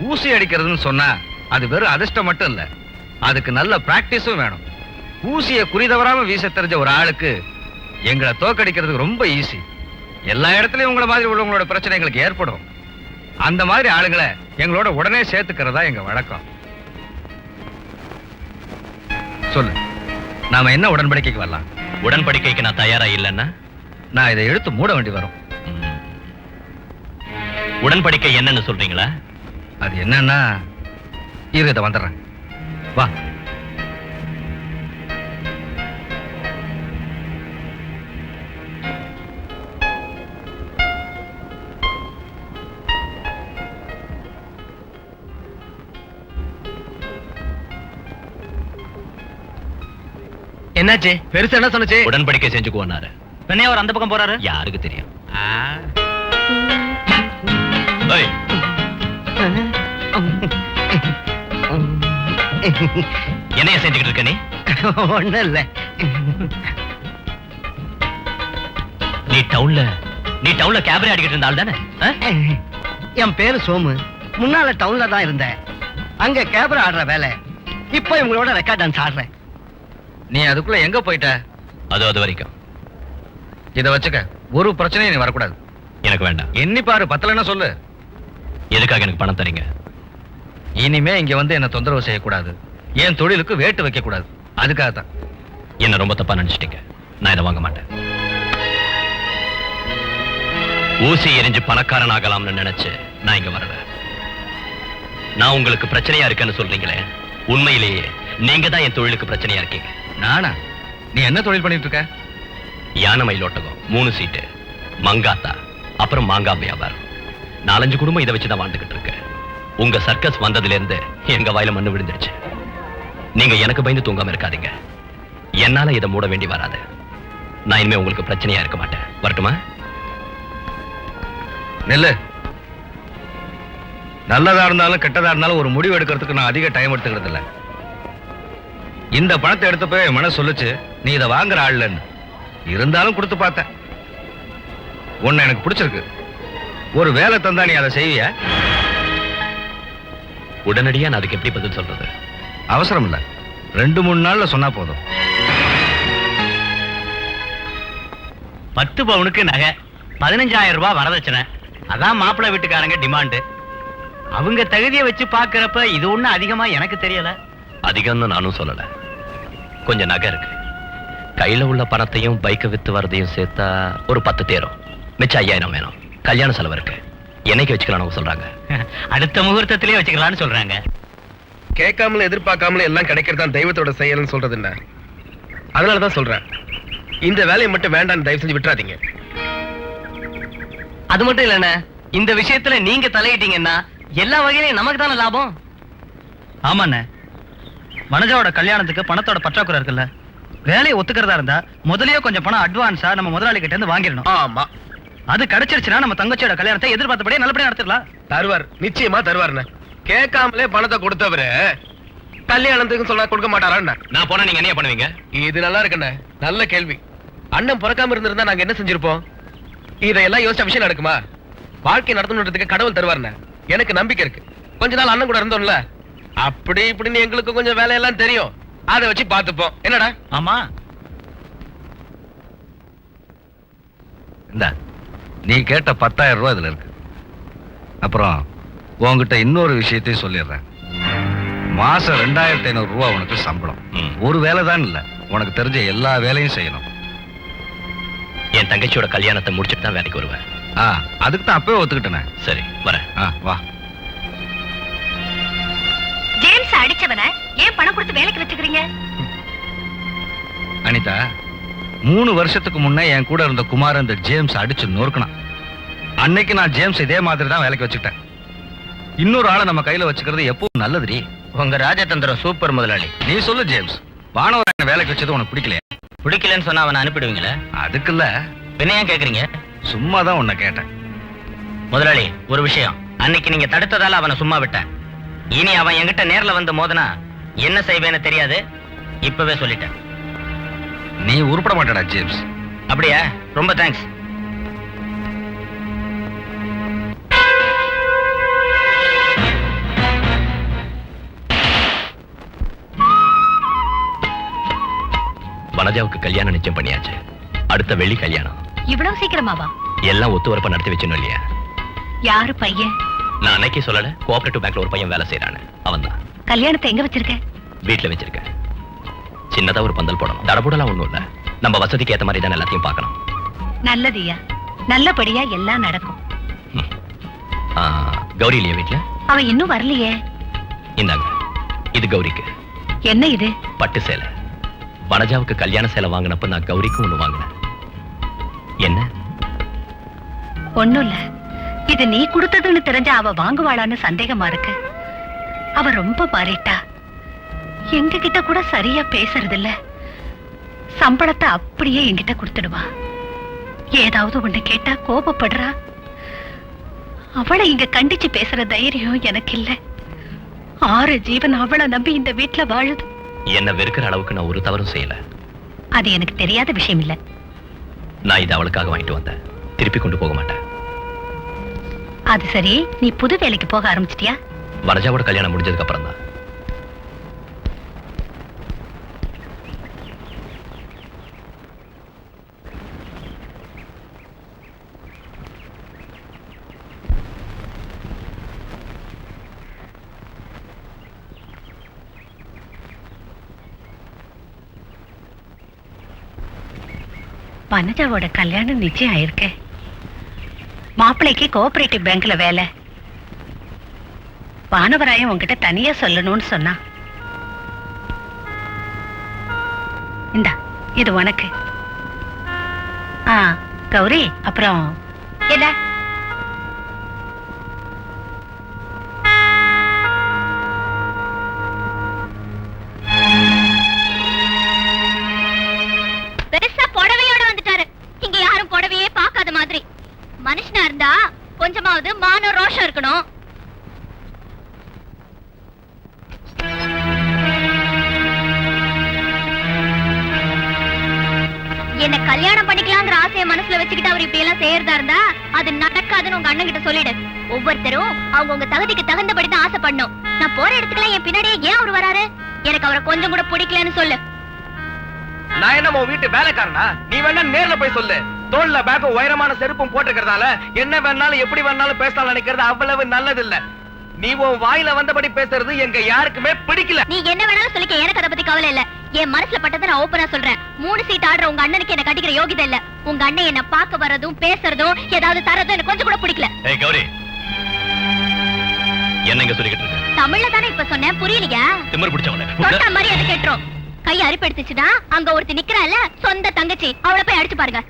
ஊசி அடிக்கிறதுன்னு சொன்னா அது வெறும் அதிர்ஷ்டம் மட்டும் இல்ல, அதுக்கு நல்ல பிராக்டிஸும் வேணும். ஊசியை குறிதவராம வீச தெரிஞ்ச ஒரு ஆளுக்கு எங்களை தோக்கடிக்கிறதுக்கு ரொம்ப ஈஸி. எல்லா இடத்துலயும் உங்களை மாதிரி உள்ளவங்களோட பிரச்சனை எங்களுக்கு ஏற்படும். அந்த மாதிரி ஆளுங்களை எங்களோட உடனே சேர்த்துக்கிறதா எங்க வழக்கம். சொல்லு, நாம என்ன உடன்படிக்கைக்கு வரலாம்? உடன்படிக்கைக்கு நான் தயாரா இல்லைன்னா நான் இதை எடுத்து மூட வேண்டி வரும். உடன்படிக்கை என்னன்னு சொல்றீங்களா? அது என்னன்னா, இரு இதை வந்துடுறேன். வா. என்னாச்சு? பெருசா என்ன சொன்னச்சு? உடன்படிக்கை செஞ்சுக்குவாரு. பெண்ணே அவர் அந்த பக்கம் போறாரு. யாருக்கு தெரியும்? என்னைய செஞ்சுக்கிட்டு இருக்க நீ? ஒண்ணும் இல்ல. நீ டவுன்ல கேபரே அடிக்கிட்டு இருந்த ஆள் தானே? என் பேரு சோமு. முன்னால டவுன்ல தான் இருந்தேன். அங்க கேபரா ஆடுற வேலை. இப்போ இவங்களோட ரெக்கார்ட் டான்ஸ் ஆடுறேன். நீ அதுக்குள்ள எங்க போயிட்ட? அது வரைக்கும் இதை வச்சுக்க. ஒரு பிரச்சனையும் நீ வரக்கூடாது. எனக்கு வேண்டாம். எண்ணி பாரு, பத்தலன்னா சொல்லு. எதுக்காக எனக்கு பணம் தரீங்க? இனிமே இங்க வந்து என்ன தொந்தரவு செய்யக்கூடாது. என் தொழிலுக்கு வேட்டு வைக்க கூடாது. அதுக்காகத்தான். என்ன ரொம்ப தப்பா நினைச்சிட்டீங்க. நான் இதை வாங்க மாட்டேன். ஊசி எரிஞ்சு பணக்காரன் ஆகலாம்னு நினைச்சு நான் இங்க வரல. நான் உங்களுக்கு பிரச்சனையா இருக்கேன்னு சொல்றீங்களே, உண்மையிலேயே நீங்க தான் என் தொழிலுக்கு பிரச்சனையா இருக்கீங்க. நானா? நீ என்ன தொழில் பண்ணிட்டு இருக்க? யானை மயிலோட்டகம், 3 சீட்டு, மங்காத்தா, அப்புறம் மாங்காய் வியாபாரம். 4-5 குடும்பம் இதை வச்சுதான் வாழ்ந்துகிட்டு இருக்கு. உங்க சர்க்கஸ் வந்ததுல இருந்து எங்க வாயில மண்ணு விழுந்துருச்சு. நீங்க எனக்கு பயந்து தூங்காம இருக்காதீங்க. என்னால இதை மூட வேண்டி வராது. நான் இனிமே உங்களுக்கு பிரச்சனையா இருக்க மாட்டேன். வரட்டுமா? நெல்லு. நல்லதா இருந்தாலும் கெட்டதா இருந்தாலும் ஒரு முடிவு எடுக்கிறதுக்கு நான் அதிக டைம் எடுத்துக்கிறது இல்ல. இந்த பணத்தை எடுத்தப்ப என் மனசு சொல்லுச்சு நீ இதை வாங்குற ஆள்லன்னு. இருந்தாலும் கொடுத்து பார்த்தேன். உன்னை எனக்கு பிடிச்சிருக்கு. ஒரு வேலை தந்தா நீ அதை செய்விய? உடனடியா நான் அதுக்கு எப்படி பதில் சொல்றது? அவசரம் இல்ல, 2-3 நாள்ல சொன்னா போதும். 10 பவுனுக்கு நகை, 15,000 ரூபாய் வரதட்சணை. அதான் மாப்பிள்ளை வீட்டுக்காரங்க டிமாண்டு. அவங்க தகுதியை வச்சு பாக்குறப்ப இது ஒண்ணு அதிகமா எனக்கு தெரியல. அதிகம்னு நானும் சொல்லல. கொஞ்சம் நகை இருக்கு. கையில உள்ள பணத்தையும் பைக்கை வித்து வரதையும் சேர்த்தா ஒரு 10 தேரும். மிச்சம் 5,000 வேணும். கல்யாண செலவு இருக்கு. என்னைக்கு வச்சுக்கலாம் சொல்றாங்க? அடுத்த முகூர்த்தத்திலே வச்சுக்கலாம்னு சொல்றாங்க. கேட்காமல எதிர்பார்க்காமல எல்லாம் கிடைக்கிறதா தெய்வத்தோட செயல்னு சொல்றது என்ன? அதனாலதான் சொல்றேன், இந்த வேலையை மட்டும் வேண்டாம்னு தயவு செஞ்சு விட்டுறாதீங்க. அது மட்டும் இல்லண்ணே, இந்த விஷயத்துல நீங்க தலையிட்டீங்கன்னா எல்லா வகையிலையும் நமக்கு தானே லாபம். ஆமாண்ணே, வனஜாவோட கல்யாணத்துக்கு பணத்தோட பற்றாக்குறை இருக்குல்ல. வேலையை ஒத்துக்கிறதா இருந்தா முதல்லயே கொஞ்சம் பணம் அட்வான்ஸா நம்ம முதலாளி கிட்ட இருந்து வாங்கிடணும். ஆமா, அது கிடைச்சிருச்சுன்னா நம்ம தங்கச்சியோட கல்யாணத்தை எதிர்பார்த்தபடியே நல்லபடியா நடத்திடலாம். தருவார், நிச்சயமா தருவாருண்ணே. கேட்காமலே பணத்தை கொடுத்தவரு கல்யாணத்துக்கு சொன்னா கொடுக்க மாட்டாரா? நான் போனா நீங்க என்ன பண்ணுவீங்க? இது நல்லா இருக்குண்ணே, நல்ல கேள்வி. அண்ணன் பிறக்காம இருந்திருந்தா நாங்க என்ன செஞ்சிருப்போம்? இதையெல்லாம் யோசிச்ச விஷயம் நடக்குமா? வாழ்க்கை நடத்தணுன்றதுக்கு கடவுள் தருவாருண்ணே. எனக்கு நம்பிக்கை இருக்கு. கொஞ்ச நாள் அண்ணன் கூட இருந்தோம்ல, அப்படி இப்படின்னு எங்களுக்கு கொஞ்சம் வேலையெல்லாம் தெரியும். அதை வச்சு பார்த்துப்போம். என்னடா? ஆமா. இந்த நீ கேட்ட 10,000 ரூபாய் இதுல இருக்கு. அப்புறம் உன்கிட்ட இன்னொரு விஷயத்தையும் சொல்லிடுறேன். மாசம் 2,500 ரூபாய் உனக்கு சம்பளம். ஒரு வேலை தான் இல்ல, உனக்கு தெரிஞ்ச எல்லா வேலையும் செய்யணும். என் தங்கச்சியோட கல்யாணத்தை முடிச்சிட்டு தான் வேலைக்கு வருவேன். அதுக்கு தான் அப்பவே ஒத்துக்கிட்டேனே. சரி வரேன். வா. ஜேம்ஸ் அடிச்சவன ஏன் பணம் கொடுத்து வேலைக்கு வச்சுக்கிறீங்க? அனிதா, 3 வருஷத்துக்கு முன்னே என் கூட இருந்த குமார் இந்த ஜேம்ஸ் அடிச்சு நொறுக்கணும். அன்னைக்கு நான் ஜேம்ஸ் இதே மாதிரி தான் வேலைக்கு வச்சுக்கிட்டேன். இன்னொரு ஆளை நம்ம கையில வச்சுக்கிறது எப்பவும் நல்லதுடி. உங்க ராஜதந்திரம் சூப்பர் முதலாளி. நீ சொல்லு ஜேம்ஸ், வானவரை வேலைக்கு வச்சது உனக்கு பிடிக்கலையா? பிடிக்கலன்னு சொன்னா அவனை அனுப்பிடுவீங்களா? அதுக்கு இல்ல, என்ன ஏன் கேக்குறீங்க? சும்மா தான் உன்னை கேட்டேன். முதலாளி, ஒரு விஷயம். அன்னைக்கு நீங்க தடுத்ததால அவனை சும்மா விட்டேன். இனி அவன் என்கிட்ட நேர்ல வந்து மோதனா என்ன செய்வேன்னு தெரியாது. இப்பவே சொல்லிட்டேன். நீ உருப்பட மாட்டடா ஜேம்ஸ். அப்படியா? ரொம்ப தேங்க்ஸ். வனஜாவுக்கு கல்யாணம் நிச்சயம் பண்ணியாச்சு. அடுத்த வெள்ளி கல்யாணம். இவ்வளவு சீக்கிரமாவா? எல்லாம் ஒத்து வரப்ப நடத்தி வச்சணும் இல்லையா? யாரு பையன்? நான் அன்னைக்கே சொல்லல, கோஆபரேட்டிவ் பேங்க்ல ஒரு பையன் வேலை செய்யறானு. அவன் தான். கல்யாணத்தை எங்க வச்சிருக்க? வீட்டுல வச்சிருக்கேன். சின்னதா ஒரு பந்தல் போடணும். தடபுடலாம் ஒண்ணும் இல்ல. நம்ம வசதிக்கு ஏத்த மாதிரி தான் எல்லாத்தையும் பார்க்கணும். நல்லதுயா, நல்லபடியா எல்லாம் நடக்கும். கௌரி இல்லையா வீட்டுல? அவன் இன்னும் வரலையே. இந்தாங்க, இது கௌரிக்கு. என்ன இது? பட்டு சேலை. வனஜாவுக்கு கல்யாண சேலை வாங்கினப்ப நான் கௌரிக்கும் ஒண்ணு வாங்கினேன். என்ன? ஒண்ணும் இல்ல. இது நீ கொடுத்ததுன்னு தெரிஞ்ச அவ வாங்குவாளான்னு சந்தேகமா இருக்கு. அவ ரொம்ப மாறிட்டா. எங்க கிட்ட கூட சரியா பேசுறது இல்ல. சம்பளத்தை அப்படியே என்கிட்ட கொடுத்துடுவா. ஏதாவது ஒண்ணு கேட்டா கோபப்படுறா. அவளை இங்க கண்டிச்சு பேசுற தைரியம் எனக்கு இல்ல. 6 ஜீவன் அவளை நம்பி இந்த வீட்டுல வாழுது. என்ன வெறுக்கிற அளவுக்கு நான் ஒரு தவறும் செய்யல. அது எனக்கு தெரியாத விஷயம் இல்ல. நான் இதை அவளுக்காக வாங்கிட்டு வந்தேன். திருப்பி கொண்டு போக மாட்டேன். அது சரி, நீ புது வேலைக்கு போக ஆரம்பிச்சிட்டியா? வனஜாவோட கல்யாணம் முடிஞ்சதுக்கு அப்புறம் தான். வனஜாவோட கல்யாணம் நிச்சயம் ஆயிருக்கு. மாப்பிள்ளைக்கு கோஆபரேட்டிவ் பேங்க்ல வேலை. வானவராயன் உன்கிட்ட தனியா சொல்லணும்னு சொன்னா. இந்தா, இது உனக்கு. கௌரி, அப்புறம் என்ன? பெருசா புடவையோட வந்துட்டாரு. இங்க யாரும் புடவையே பார்க்காத மாதிரி. மனுஷனா இருந்தா கொஞ்சமாவது மானம் ரோஷம் இருக்கணும். என்ன கல்யாணம் பண்ணிக்கலாங்கிற ஆசைய மனசுல வச்சுக்கிட்டு அவர் இப்படி எல்லாம் செய்யறதா இருந்தா அது நடக்காதுன்னு உங்க அண்ணன் கிட்ட சொல்லிடு. ஒவ்வொருத்தரும் அவங்க உங்க தகுதிக்கு தகுந்தபடிதான் ஆசைப்படணும். நான் போற இடத்துக்குலாம் என் பின்னாடியே ஏன் அவர் வராரு? எனக்கு அவரை கொஞ்சம் கூட பிடிக்கலன்னு சொல்லு. நான் என்ன உன் வீட்டு வேலைக்காரனா? நீ வேணா நேர்ல போய் சொல்லு. தோல்ல பேக்கும் உயரமான செருப்பும் போட்டுக்கிறதால என்ன வேணாலும் எப்படி வேணாலும் பேசலாம் நினைக்கிறது அவ்வளவு நல்லது இல்ல. நீ உன் வாயில வந்தபடி பேசுறது எங்க யாருக்குமே பிடிக்கல. நீ என்ன வேணாலும் சொல்லிக்க, எனக்கு அதை பத்தி கவலை இல்ல. என் மனசுல பட்டதை நான் ஓப்பனா சொல்றேன். 3 சீட் ஆடுற உங்க அண்ணனுக்கு என்ன கட்டிக்கிற யோகிதை இல்ல. உங்க அண்ணன் என்ன பார்க்க வரதும் பேசுறதும் ஏதாவது தரதும் எனக்கு கொஞ்சம் கூட பிடிக்கல. ஏய் கௌரி, என்னங்க சொல்லிக்கிட்டு இருக்க? தமிழ்ல தானே இப்ப சொன்னேன், புரியலையா? திமிரு பிடிச்சவனே. தொட்ட மாதிரி அதை கேட்டுரும். கை அரிப்பெடுத்துச்சுன்னா அங்க ஒருத்தி நிக்கிறாள்ல, சொந்த தங்கச்சி, அவளை போய் அடிச்சு பாருங்க.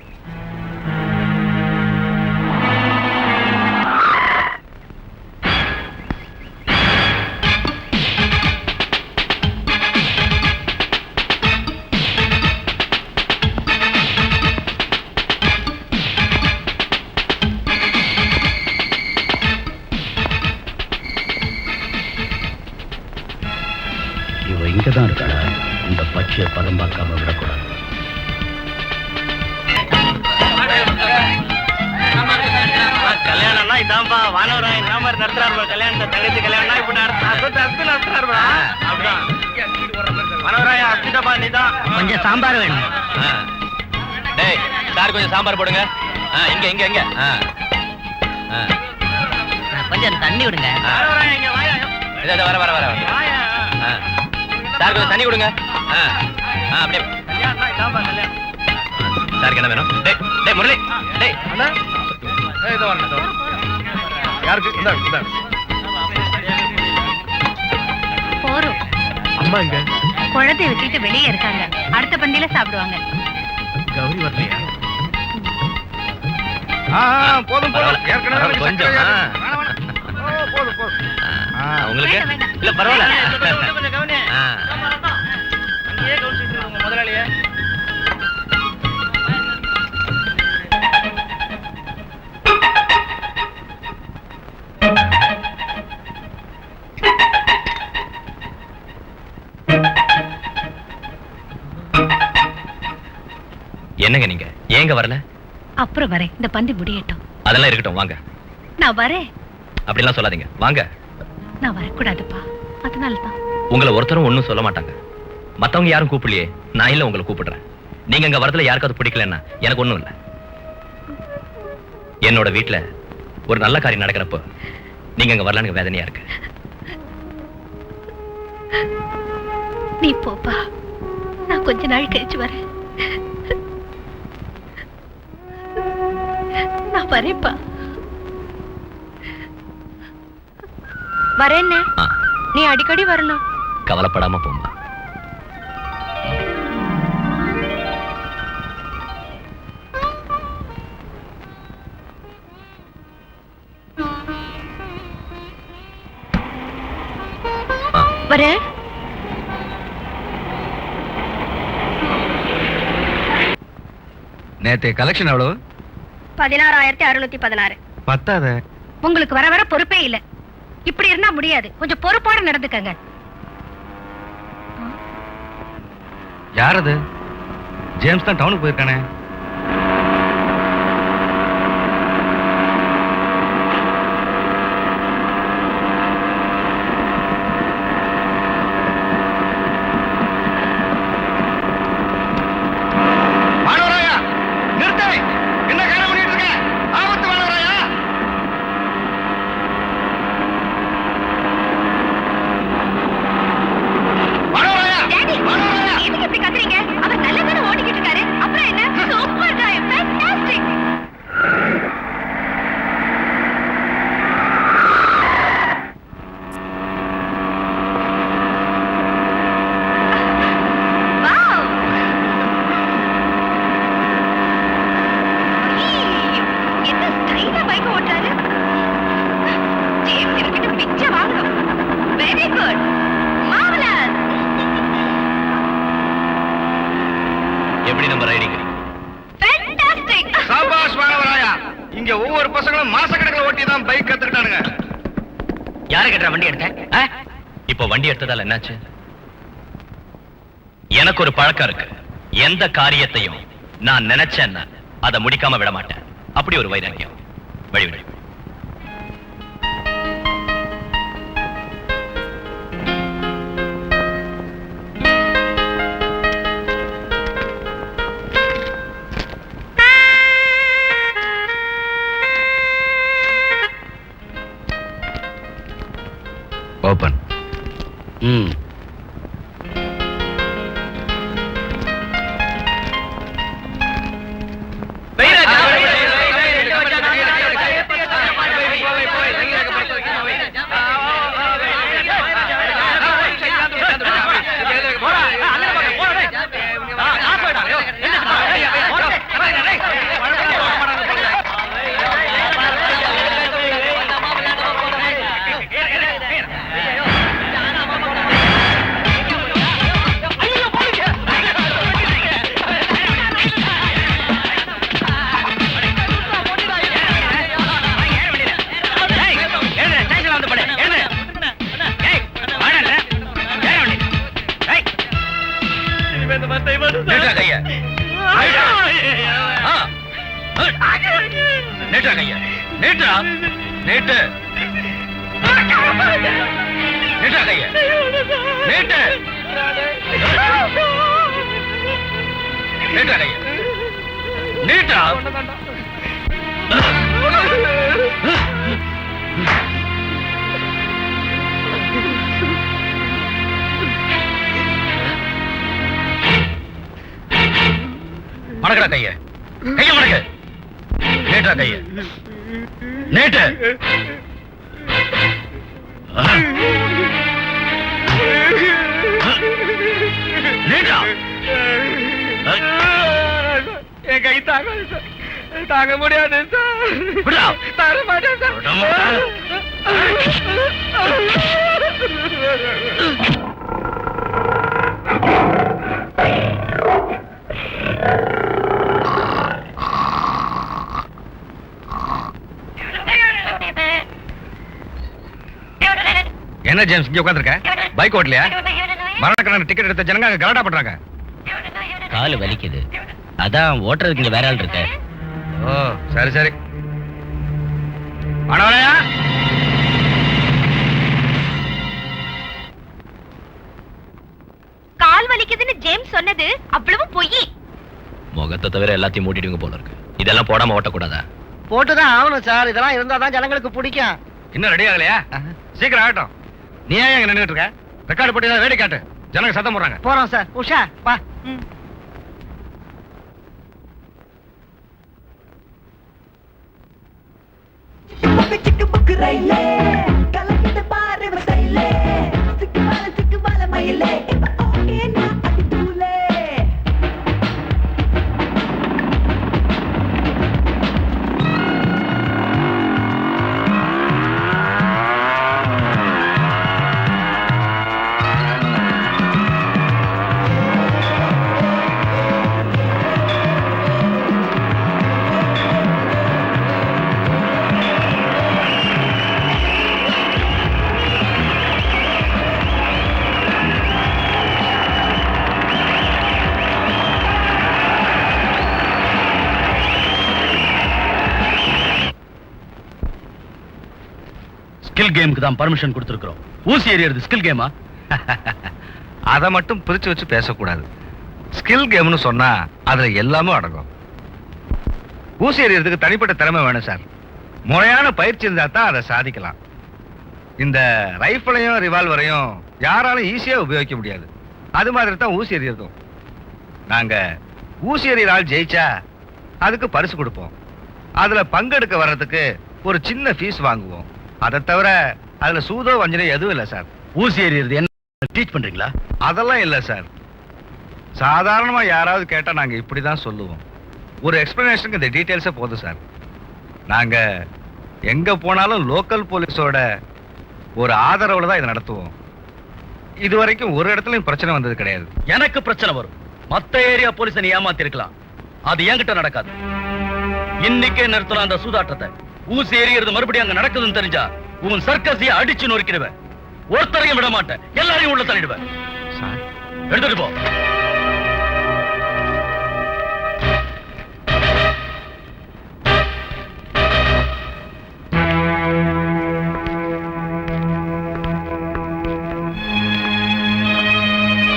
இவ இங்கதான் இருக்காளா? இந்த பச்சையை பதம் பார்க்காம விடக்கூடாது. கல்யாணம் கல்யாணம்னா இதான்ப்பா வானவரம் என்ன மாதிரி நடத்துறாரு கல்யாணத்தை தங்கச்சி கல்யாணம்னா இப்படி நடத்துறாரு அப்படிதான் வானவராயா அப்படிதாப்பா நீதான் கொஞ்சம் சாம்பார் வேணும். டேய் சார் கொஞ்சம் சாம்பார் போடுங்க. இங்க இங்க இங்க. கொஞ்சம் தண்ணி விடுங்க. வானவராயா இங்க வாயா இத வர வர வர. சார் கொஞ்சம் தண்ணி கொடுங்க. அப்படியே கல்யாணம்னா இதான்ப்பா கல்யாணம். சாருக்கு என்ன வேணும்? டேய் டேய் முரளி டேய் அண்ணா இதோ வரணும். யாருக்கு? இந்த போறோம். அம்மா இங்க குழந்தைய வச்சுட்டு வெளியே இருக்காங்க. அடுத்த பந்தியில சாப்பிடுவாங்க. கௌரி வரலையா? போதும் போதும். ஏற்கனவே கொஞ்சம் கொஞ்சம் போதும் போதும். உங்களுக்கு வேண்டாம், வேண்டாம். இல்ல பரவாயில்ல. கொஞ்சம் கவனி. அங்கேயே கவனிச்சுட்டு இருங்க முதலாளியே. என்னங்க நீங்க ஏங்க வரல? அப்புறம் வரேன். இந்த பந்தி முடியட்டும். அதெல்லாம் இருக்கட்டும் வாங்க. நான் வரேன். அப்படிலாம் சொல்லாதீங்க வாங்க. நான் வரக்கூடாதுப்பா. அதனாலதான். உங்களை ஒருத்தரும் ஒண்ணும் சொல்ல மாட்டாங்க. மத்தவங்க யாரும் கூப்பிடலையே, நான் இல்ல உங்களை கூப்பிடுறேன். நீங்க அங்க வரதுல யாருக்காவது பிடிக்கலன்னா எனக்கு ஒண்ணும் இல்ல. என்னோட வீட்டுல ஒரு நல்ல காரியம் நடக்கிறப்போ நீங்க அங்க வரல, எனக்கு வேதனையா இருக்கு. நீ போப்பா. நான் கொஞ்ச நாள் கழிச்சு வரேன். நான் வரேன்ப்பா. வரேன்னு ஆ, நீ அடிக்கடி வரணும். கவலைப்படாம போமா. வரேன். நேத்து கலெக்ஷன் எவ்வளவு? 16,616. பத்தாத. உங்களுக்கு வர வர பொறுப்பே இல்ல. இப்படி இருந்தா முடியாது. கொஞ்சம் பொறுப்போட நடந்துக்கங்க. யார் அது? ஜேம்ஸ் தான் டவுனுக்கு போயிருக்கானே. வானவராயா நிறுத்து! என்ன காரணம் பண்ணிட்டு இருக்க? ஆபத்து வானவராயா! வானவராயா! வானவராயா! எதுக்கு இப்படி கத்துறீங்க? அவர் நல்லதானே ஓடிக்கிட்டு இருக்காரு. அப்புறம் என்ன? Super drive. ஃபேண்டாஸ்டிக். வாவ். என்ன ஸ்டைலா பைக் ஓட்டுறாரு. ஜேம்ஸ் இவர்கிட்ட பிச்சை வாங்கணும். Very good. மார்வலஸ். எப்படி நம்ம ரைடிங்? ஃபேண்டாஸ்டிக். சாபாஷ் வானவராயா! இங்க ஒவ்வொரு பசங்களும் மாசக்கணக்கில் ஓட்டி தான் பைக் கத்துக்கிட்டானுங்க. யாரு கேட்டா வண்டி எடுத்த? இப்போ வண்டி எடுத்ததால என்னாச்சு? எனக்கு ஒரு பழக்கம் இருக்கு. எந்த காரியத்தையும் நான் நினைச்சேன்னா அதை முடிக்காம விட மாட்டேன். அப்படி ஒரு வைராக்கியம். வழி வழி. ஓபன். நேற்றா கைய. நேற்றா கைய. நீட்டா நீட்டு நீட்டா கைய நீட்டு நீட்டா கைய நீட்டா மடக்கடா கைய கைய மடக்க நீட்டா கைய நீட்டு நீட்டா என் கை தாங்க முடியாது சார். தர மாட்டேன் சார். என்ன ஜேம்ஸ் இங்க உட்கார்ந்திருக்க? பைக் ஓட்டலையா? மரணக்கணக்கான டிக்கெட் எடுத்த ஜனங்க அங்க கலாட்டா பண்றாங்க. காலு வலிக்குது, அதான் ஓட்டுறதுக்கு இங்க வேற ஆள் இருக்க. ஓ சரி சரி. ஆனவரையா கால் வலிக்குதுன்னு ஜேம்ஸ் சொன்னது அவ்வளவு பொய். முகத்தை தவிர எல்லாத்தையும் மூட்டிடுங்க போல இருக்கு. இதெல்லாம் போடாம ஓட்டக்கூடாதா? போட்டுதான் ஆகணும் சார். இதெல்லாம் இருந்தாதான் ஜனங்களுக்கு பிடிக்கும். இன்னும் ரெடி ஆகலையா? சீக்கிரம் ஆகட்டும். நீ ஏன் இங்க நின்னுட்டு இருக்க? ரெக்கார்டு போட்டு வேடி காட்டு. ஜனங்க சத்தம் போடுறாங்க. போறோம் சார். உஷா பா. ஸ்கில் கேமுக்கு தான் பர்மிஷன் கொடுத்திருக்கிறோம். ஊசி எறியறது ஸ்கில் கேமா? அதை மட்டும் பிரிச்சு வச்சு பேசக்கூடாது. ஸ்கில் கேம்னு சொன்னா அதுல எல்லாமே அடங்கும். ஊசி எறியறதுக்கு தனிப்பட்ட திறமை வேணும் சார். முறையான பயிற்சி இருந்தா தான் அதை சாதிக்கலாம். இந்த ரைஃபிளையும் ரிவால்வரையும் யாராலும் ஈஸியா உபயோகிக்க முடியாது. அது மாதிரி தான் ஊசி எறியறதும். நாங்க ஊசி எறிகிற ஆள் ஜெயிச்சா அதுக்கு பரிசு கொடுப்போம். அதுல பங்கெடுக்க வர்றதுக்கு ஒரு சின்ன ஃபீஸ் வாங்குவோம். அதை தவிர அதுல சூதோ வஞ்சனை எதுவும் இல்லை சார். ஊசி எறியறது என்ன டீச் பண்றீங்களா? அதெல்லாம் இல்லை சார். சாதாரணமா யாராவது கேட்டா நாங்க இப்படிதான் சொல்லுவோம். ஒரு எக்ஸ்பிளனேஷனுக்கு இந்த டீடைல்ஸே போதும் சார். நாங்க எங்க போனாலும் லோக்கல் போலீஸோட ஒரு ஆதரவுல தான் இதை நடத்துவோம். இது வரைக்கும் ஒரு இடத்துலயும் பிரச்சனை வந்தது கிடையாது. எனக்கு பிரச்சனை வரும். மத்த ஏரியா போலீஸை நீ ஏமாத்தி இருக்கலாம். அது என்கிட்ட நடக்காது. இன்னைக்கே நிறுத்தலாம் அந்த சூதாட்டத்தை. ஊசி எறியறது மறுபடியும் அங்க நடக்குதுன்னு தெரிஞ்சா உன் சர்க்கஸைய அடிச்சு நொறுக்கிடுவேன். ஒருத்தரையும் விட மாட்டேன். எல்லாரையும் உள்ள தள்ளிடுவேன். சார் எடுத்துட்டு போ.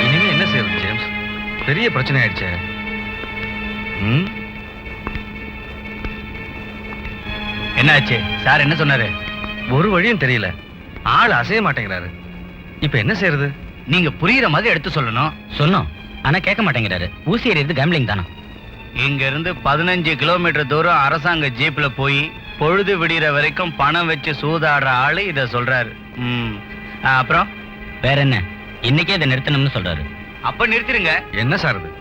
இனிமே என்ன செய்யறது ஜேம்ஸ்? பெரிய பிரச்சனை ஆயிடுச்சே. என்னாச்சு? சார் என்ன சொன்னாரு? ஒரு வழியும் தெரியல. ஆள் அசைய மாட்டேங்கிறாரு. இப்ப என்ன செய்யறது? நீங்க புரியுற மாதிரி எடுத்து சொல்லணும். சொன்னோம், ஆனா கேட்க மாட்டேங்கிறாரு. ஊசி எறியறது கேம்பிளிங் தானா? இங்க இருந்து 15 கிலோமீட்டர் தூரம் அரசாங்க ஜீப்ல போய் பொழுது விடிகிற வரைக்கும் பணம் வச்சு சூதாடுற ஆளு இத சொல்றாரு. அப்புறம் வேற என்ன? இன்னைக்கே இதை நிறுத்தணும்னு சொல்றாரு. அப்ப நிறுத்திடுங்க. என்ன சார் இது?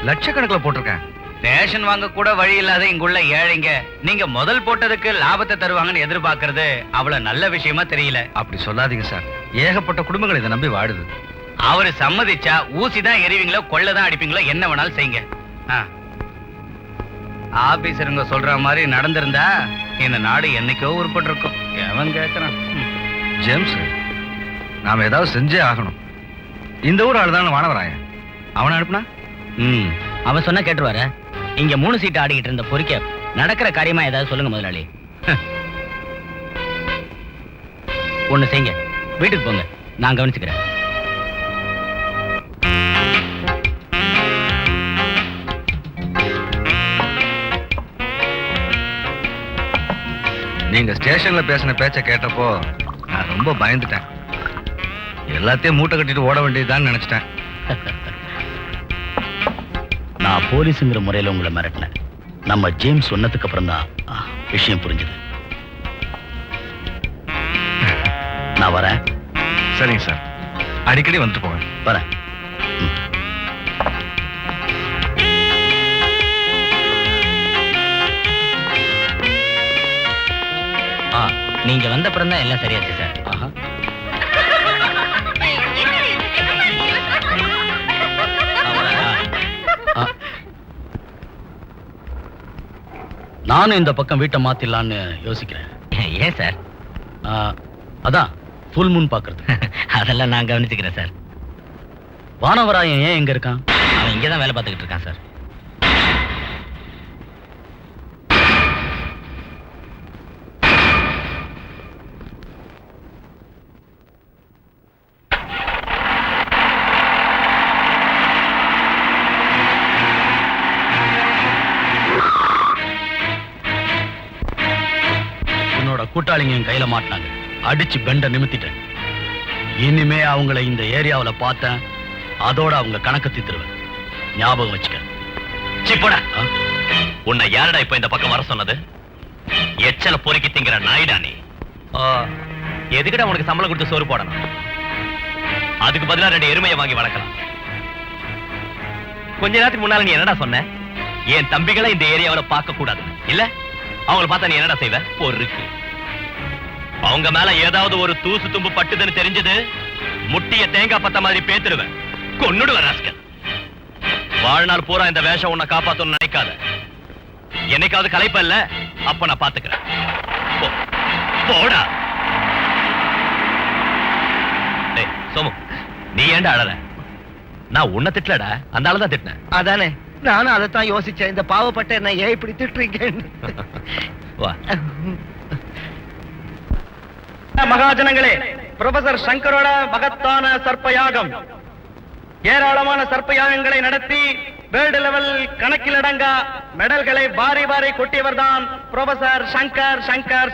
லட்சக்கணக்கில் போட்டிருக்கேன். ரேஷன் வாங்க கூட வழி இல்லாத இங்குள்ள ஏழைங்க நீங்க முதல் போட்டதுக்கு லாபத்தை தருவாங்கன்னு எதிர்பார்க்கறது அவ்வளவு நல்ல விஷயமா தெரியல. அப்படி சொல்லாதீங்க சார். ஏகப்பட்ட குடும்பங்கள் இதை நம்பி வாடுது. அவரு சம்மதிச்சா ஊசி தான் எறிவீங்களோ கொள்ளதான் அடிப்பீங்களோ என்ன வேணாலும் செய்யுங்க. ஆபீசருங்க சொல்ற மாதிரி நடந்திருந்தா இந்த நாடு என்னைக்கோ உருப்பட்டு இருக்கும். எவன் கேட்கறான்? ஜேம்ஸ், நாம ஏதாவது செஞ்சே ஆகணும். இந்த ஊர் ஆளுதான் வானவராயன். அவனை அனுப்புனா அவன் சொன்னா கேட்டுருவாரு. இங்க 3 சீட்டு ஆடிக்கிட்டு இருந்த பொறிக்க நடக்கிற காரியமா ஏதாவது சொல்லுங்க முதலாளி. ஒண்ணு செய்யுங்க, வீட்டுக்கு போங்க, நான் கவனிச்சுக்கிறேன். நீங்க ஸ்டேஷன்ல பேசின பேச்ச கேட்டப்போ நான் ரொம்ப பயந்துட்டேன். எல்லாத்தையும் மூட்டை கட்டிட்டு ஓட வேண்டியதுதான் நினைச்சிட்டேன். நான் போலீஸுங்கிற முறையில உங்களை மிரட்டினேன். நம்ம ஜேம்ஸ் சொன்னதுக்கு அப்புறம் தான் விஷயம் புரிஞ்சுது. நான் வரேன். சரிங்க சார், அடிக்கடி வந்துட்டு போவேன். வரேன். நீங்க வந்த அப்புறம் தான் எல்லாம் சரியாச்சு சார். நானும் இந்த பக்கம் வீட்டை மாத்திடலான்னு யோசிக்கிறேன். ஏன் சார்? அதான் ஃபுல் மூன் பாக்குறது. அதெல்லாம் நான் கவனிச்சுக்கிறேன் சார். வானவராயன் ஏன் எங்க இருக்கான்? அவன் இங்கதான் வேலை பார்த்துக்கிட்டு இருக்கான் சார். கூட்டாளிங்க என் கையில மாட்டினாங்க. அடிச்சு பெண்ட நிமித்திட்டேன். இனிமே அவங்களை இந்த ஏரியாவில் பார்த்தேன், அதோட அவங்க கணக்கு தீத்துருவேன். ஞாபகம் வச்சுக்க. சிப்படா, உன்னை யாரடா இப்ப இந்த பக்கம் வர சொன்னது? எச்சல பொறுக்கி திங்கிற நாயிடா நீ. எதுக்கிட்ட உனக்கு சம்பளம் கொடுத்து சோறு போடணும்? அதுக்கு பதிலா 2 எருமையை வாங்கி வளர்க்கலாம். கொஞ்ச நேரத்துக்கு முன்னால நீ என்னடா சொன்ன? என் தம்பிகளை இந்த ஏரியாவில் பார்க்க கூடாது இல்ல? அவங்கள பார்த்தா நீ என்னடா செய்வ? பொறுக்கு. அவங்க மேல ஏதாவது ஒரு தூசு தும்பு பட்டுதுன்னு தெரிஞ்சது, முட்டிய தேங்காய் பத்த மாதிரி பேத்துடுவேன், கொன்னுடுவேன் ராஸ்கல். வாழ்நாள் பூரா இந்த வேஷம் உன்னை காப்பாத்தணும்னு நினைக்காத. என்னைக்காவது கலைப்ப இல்ல, அப்ப நான் பாத்துக்கிறேன். போடா. சோமு, நீ ஏன்டா அழற? நான் உன்னை திட்டலடா, அந்த ஆளுதான் திட்டினேன். அதானே, நானும் அதைத்தான் யோசிச்சேன். இந்த பாவப்பட்ட என்ன ஏன் இப்படி திட்டுறீங்கன்னு. வா. மகாஜனங்களே, புரொஃபசர் சங்கரோட மகத்தான சர்ப்பயாகம், ஏராளமான சர்ப்பயாகங்களை நடத்தி வேர்ல்டு லெவல் கணக்கிலடங்கா மெடல்களை வாரி வாரி கொட்டியவர் தான் புரொஃபசர் சங்கர். சங்கர்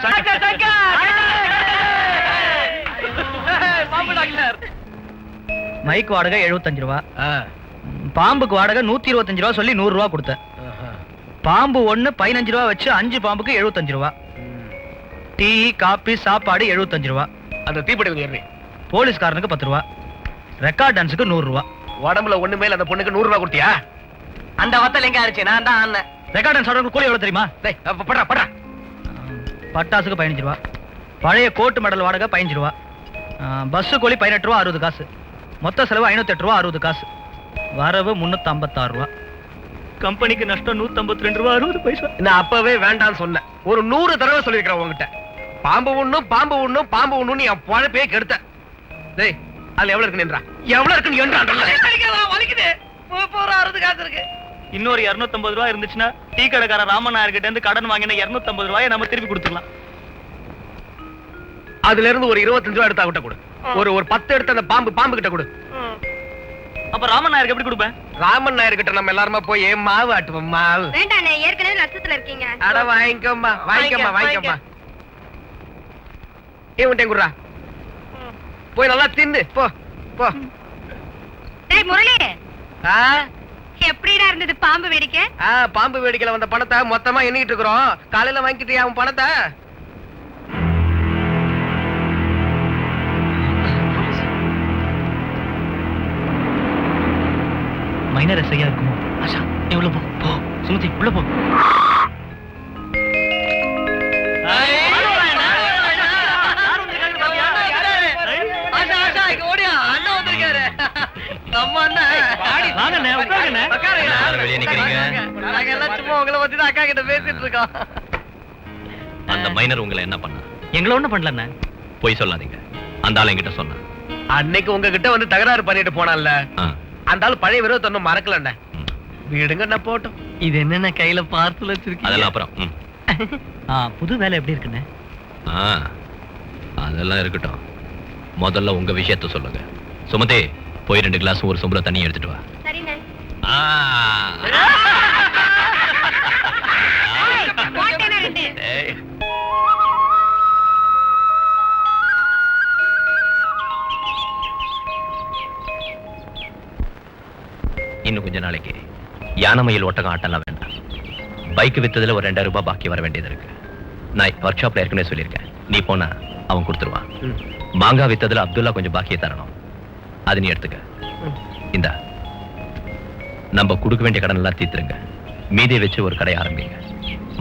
மைக் வாடகை 75 ரூபா, பாம்புக்கு வாடகை 125 ரூபா சொல்லி 100 ரூபா கொடுத்தேன். பாம்பு 1 15 ரூபா வச்சு 5 பாம்புக்கு 75 ரூபா. டீ காபி சாப்பாடு 75 ரூபா. அந்த தீப்பெட்டி போலீஸ்காரனுக்கு 10 ரூபா. ரெக்கார்ட் டான்ஸுக்கு 100 ரூபா. உடம்புல ஒண்ணு மேல அந்த பொண்ணுக்கு 100 ரூபா கொடுத்தியா? அந்த வத்தல் எங்க ஆச்சு? நான் தான் ஆனேன். ரெக்கார்ட் டான்ஸ் ஆடுறதுக்கு கூலி எவ்வளவு தெரியுமா? படா. பட்டாசுக்கு 15 ரூபா. பழைய கோட்டு மெடல் வாடகை 15 ரூபா. பஸ் கூலி 18 ரூபா 60 காசு. மொத்த செலவு 508 ரூபா 60 காசு. வரவு 356 ரூபா. கம்பெனிக்கு நஷ்டம் 152 ரூபா 60 பைசா. நான் அப்பவே வேண்டாம்னு சொன்னேன். ஒரு 100 தடவை சொல்லிருக்கிறேன் உங்ககிட்ட. பாம்பு ஒண்ணும் என் பழப்பே கெடுத்த. டேய், அதுல எவ்வளவு இருக்கு நின்றா? எவ்வளவு இருக்குன்னு என்றாண்டல்ல. வலிக்குது. போற 60 காசு இருக்கு. இன்னொரு 250 ரூபா இருந்துச்சுன்னா டீ கடைக்கார ராமநாயர் கிட்ட இருந்து கடன் வாங்கின 250 ரூபாயை நம்ம திருப்பி கொடுத்துடலாம். அதுல இருந்து ஒரு 25 ரூபா எடுத்தா கிட்ட கொடு. ஒரு 10 எடுத்து அந்த பாம்பு கிட்ட கொடு. அப்ப ராமன் நாயருக்கு எப்படி கொடுப்பேன்? ராமன் நாயர் கிட்ட நம்ம எல்லாருமா போய் மாவு ஆட்டுவோம். மாவு வேண்டாண்ணே, ஏற்கனவே நஷ்டத்துல இருக்கீங்க. அட வாங்கிக்கோமா. ஏன் குடுறா, போய் நல்லா தின்னு போ. டேய் முரளி, எப்படிடா இருந்தது பாம்பு வேடிக்கை? பாம்பு வேடிக்கையில வந்த பணத்தை மொத்தமா எண்ணிட்டு இருக்கிறோம். காலையில வாங்கிட்டியா அவன் பணத்தை? மைனர் எஸ்ஐயா இருக்குமோ? ஆஷா, நீ உள்ள போ. சுமதி உள்ள போ. அந்த மைனர் உங்களை என்ன பண்ண? எங்களை ஒண்ணும் பண்ணல. போய் சொல்லாதீங்க. அந்த ஆள் என்கிட்ட சொன்ன. அன்னைக்கு உங்ககிட்ட வந்து தகராறு பண்ணிட்டு போனான்ல, அந்த ஆள் பழைய விரோதத்தை ஒன்னும் மறக்கல. வீடுங்க போட்டோம். இது என்ன கையில பார்சல் வச்சிருக்கீங்க? அதெல்லாம் அப்புறம். புது வேலை எப்படி இருக்குன்னு அதெல்லாம் இருக்கட்டும். முதல்ல உங்க விஷயத்த சொல்லுங்க. சுமதி, போய் 2 கிளாஸ் ஒரு சொம்புல தண்ணி எடுத்துட்டு வா. சரிண்ணே. ஏய். இன்னும் கொஞ்ச நாளைக்கு யானை மயில் ஒட்டகம் ஆட்டெல்லாம் வேண்டாம். பைக் வித்ததுல ஒரு 2000 ரூபாய் பாக்கி வர வேண்டியது இருக்கு. நான் ஒர்க் ஷாப்ல ஏற்கனவே சொல்லியிருக்கேன். நீ போனா அவன் கொடுத்துருவான். மாங்காய் வித்ததுல அப்துல்லா கொஞ்சம் பாக்கியை தரணும். அது நீ எடுத்துக்க. இந்தா, நம்ம கொடுக்க வேண்டிய கடன் எல்லாம் தீர்த்துருங்க. மீதியை வச்சு ஒரு கடை ஆரம்பிங்க.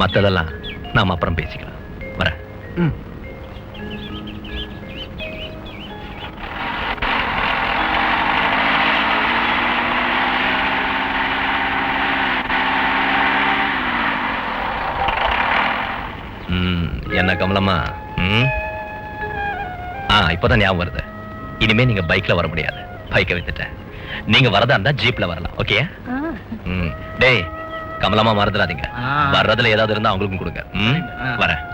மத்ததெல்லாம் நாம அப்புறம் பேசிக்கலாம். வரேன். என்ன கமலம்மா? இப்பதான் ஞாபகம் வருது. இனிமே நீங்க பைக்ல வர முடியாது. பைக்கை வித்துட்டேன். நீங்க வரதா இருந்தா ஜீப்ல வரலாம். ஓகே? டேய், கமலம்மா மறந்துடாதீங்க. வர்றதுல ஏதாவது இருந்தா அவங்களுக்கும் கொடுங்க. வரேன்.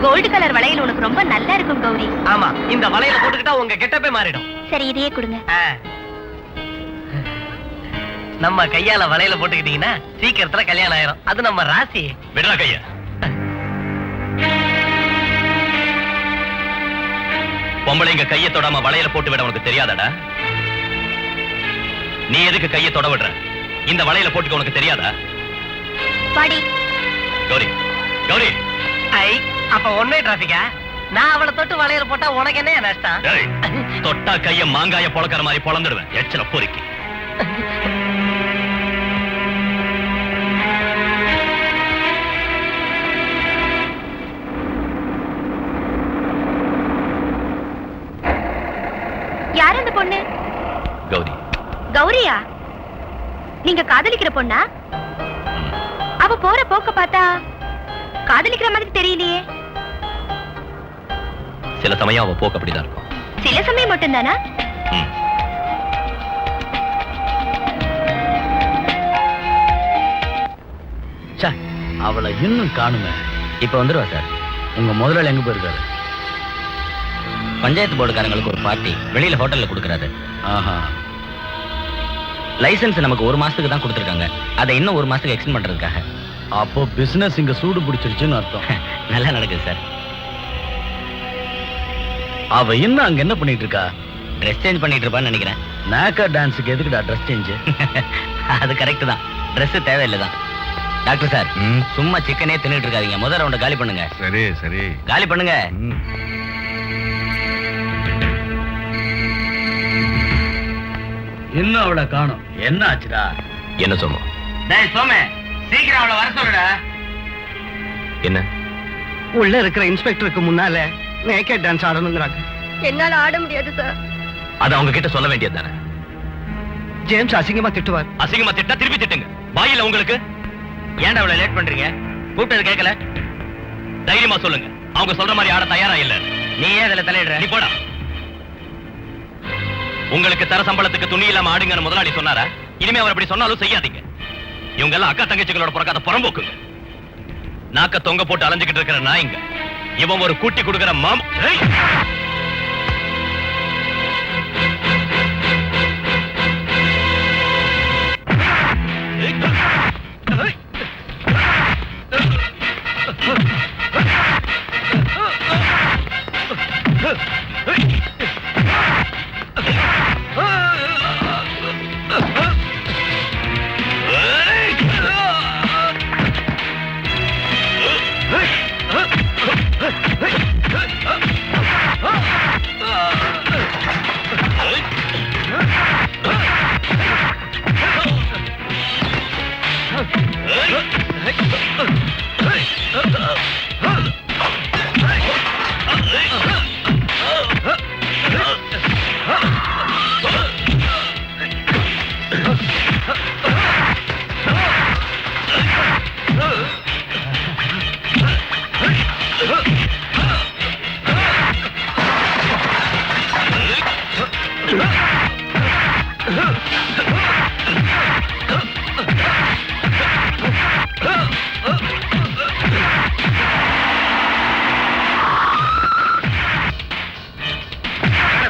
கோல்டு கலர் வளையல் உனக்கு ரொம்ப நல்லா இருக்கும் கௌரி. ஆமா, இந்த வளையல போட்டுக்கிட்டா உங்க கெட்டப்பே மாறிடும். சரி, இதையே கொடுங்க. நம்ம கையால வளையல போட்டுக்கிட்டீங்கன்னா சீக்கிரத்துல கல்யாணம் ஆயிரும். அது நம்ம ராசி. விடா கைய. பொம்பளைங்க கையை தொடாம வளையல போட்டு விட உனக்கு தெரியாதாடா? நீ எதுக்கு கையை தொட விடுற? இந்த வளையல போட்டுக்க உனக்கு தெரியாதா? பாடி கௌரி, கௌரி. அப்ப ஒன்னே டிராபிக்கா? நான் அவளை தொட்டு வளையல போட்டா உனக்கு என்ன நஷ்டம்? தொட்டா கைய மாங்காய பொளக்கிற மாதிரி பொளந்துடுவேன். எச்சல பொறுக்கி. யார் அந்த பொண்ணு? கௌரி. கௌரியா? நீங்க காதலிக்கிற பொண்ணா? அவ போற போக்க பார்த்தா காதலிக்கிற மாதிரி தெரியலையே. சில சமயம் அவ போக்கு அப்படிதான் இருக்கும். சில சமயம் மட்டும்தானா? அவளை இன்னும் காணுமே. இப்ப வந்துருவா சார். உங்க முதலாளி எங்க போயிருக்காரு? பஞ்சாயத்து போர்டுக்காரங்களுக்கு ஒரு பார்ட்டி வெளியில ஹோட்டல்ல கொடுக்கறாரு. ஆஹா. லைசன்ஸ் நமக்கு 1 மாசத்துக்கு தான் கொடுத்துருக்காங்க. அதை இன்னும் 1 மாசத்துக்கு எக்ஸ்டெண்ட் பண்றதுக்காக. அப்போ பிசினஸ் இங்க சூடு பிடிச்சிருச்சுன்னு அர்த்தம். நல்லா நடக்குது சார். அவ இன்னும் அங்க என்ன பண்ணிட்டு இருக்கா? ட்ரெஸ் சேஞ்ச் பண்ணிட்டு இருப்பான்னு நினைக்கிறேன். நாக்கா டான்ஸுக்கு எதுக்குடா ட்ரெஸ் சேஞ்ச்? அது கரெக்ட் தான். ட்ரெஸ் தேவையில்லை தான். டாக்டர் சார், சும்மா சிக்கனே தின்னுட்டு இருக்காதீங்க. முதல் ரவுண்ட காலி பண்ணுங்க. சரி சரி, காலி பண்ணுங்க. இன்னும் அவளை காணோம். என்ன ஆச்சுடா? என்ன சொல்லும்? டேய் சோமே, சீக்கிரம் அவளை வர சொல்லுடா. என்ன? உள்ள இருக்கிற இன்ஸ்பெக்டருக்கு முன்னால நேக்கட் டான்ஸ் ஆடணுங்கிறாங்க. என்னால ஆட முடியாது சார். அது அவங்க கிட்ட சொல்ல வேண்டியது தானே. ஜேம்ஸ் அசிங்கமா திட்டுவார். அசிங்கமா திட்டா திருப்பி திட்டுங்க. வாயில உங்களுக்கு. ஏன்டா அவளை லேட் பண்றீங்க? கூப்பிட்டது கேட்கல? தைரியமா சொல்லுங்க. அவங்க சொல்ற மாதிரி ஆட தயாரா இல்ல. நீ ஏன் அதுல தலையிடுற? நீ போடா. உங்களுக்கு தர சம்பளத்துக்கு துணி இல்லாம ஆடுங்கன்னு முதலாளி சொன்னாரா? இனிமே அவர் அப்படி சொன்னாலும் செய்யாதீங்க. இவங்க எல்லாம் அக்கா தங்கச்சிகளோட பிறக்காத புறம்போக்குங்க. நாக்க தொங்க போட்டு அலைஞ்சுக்கிட்டு இருக்கிற நாய்ங்க. இவன் ஒரு கூட்டி கொடுக்கிற மாம்.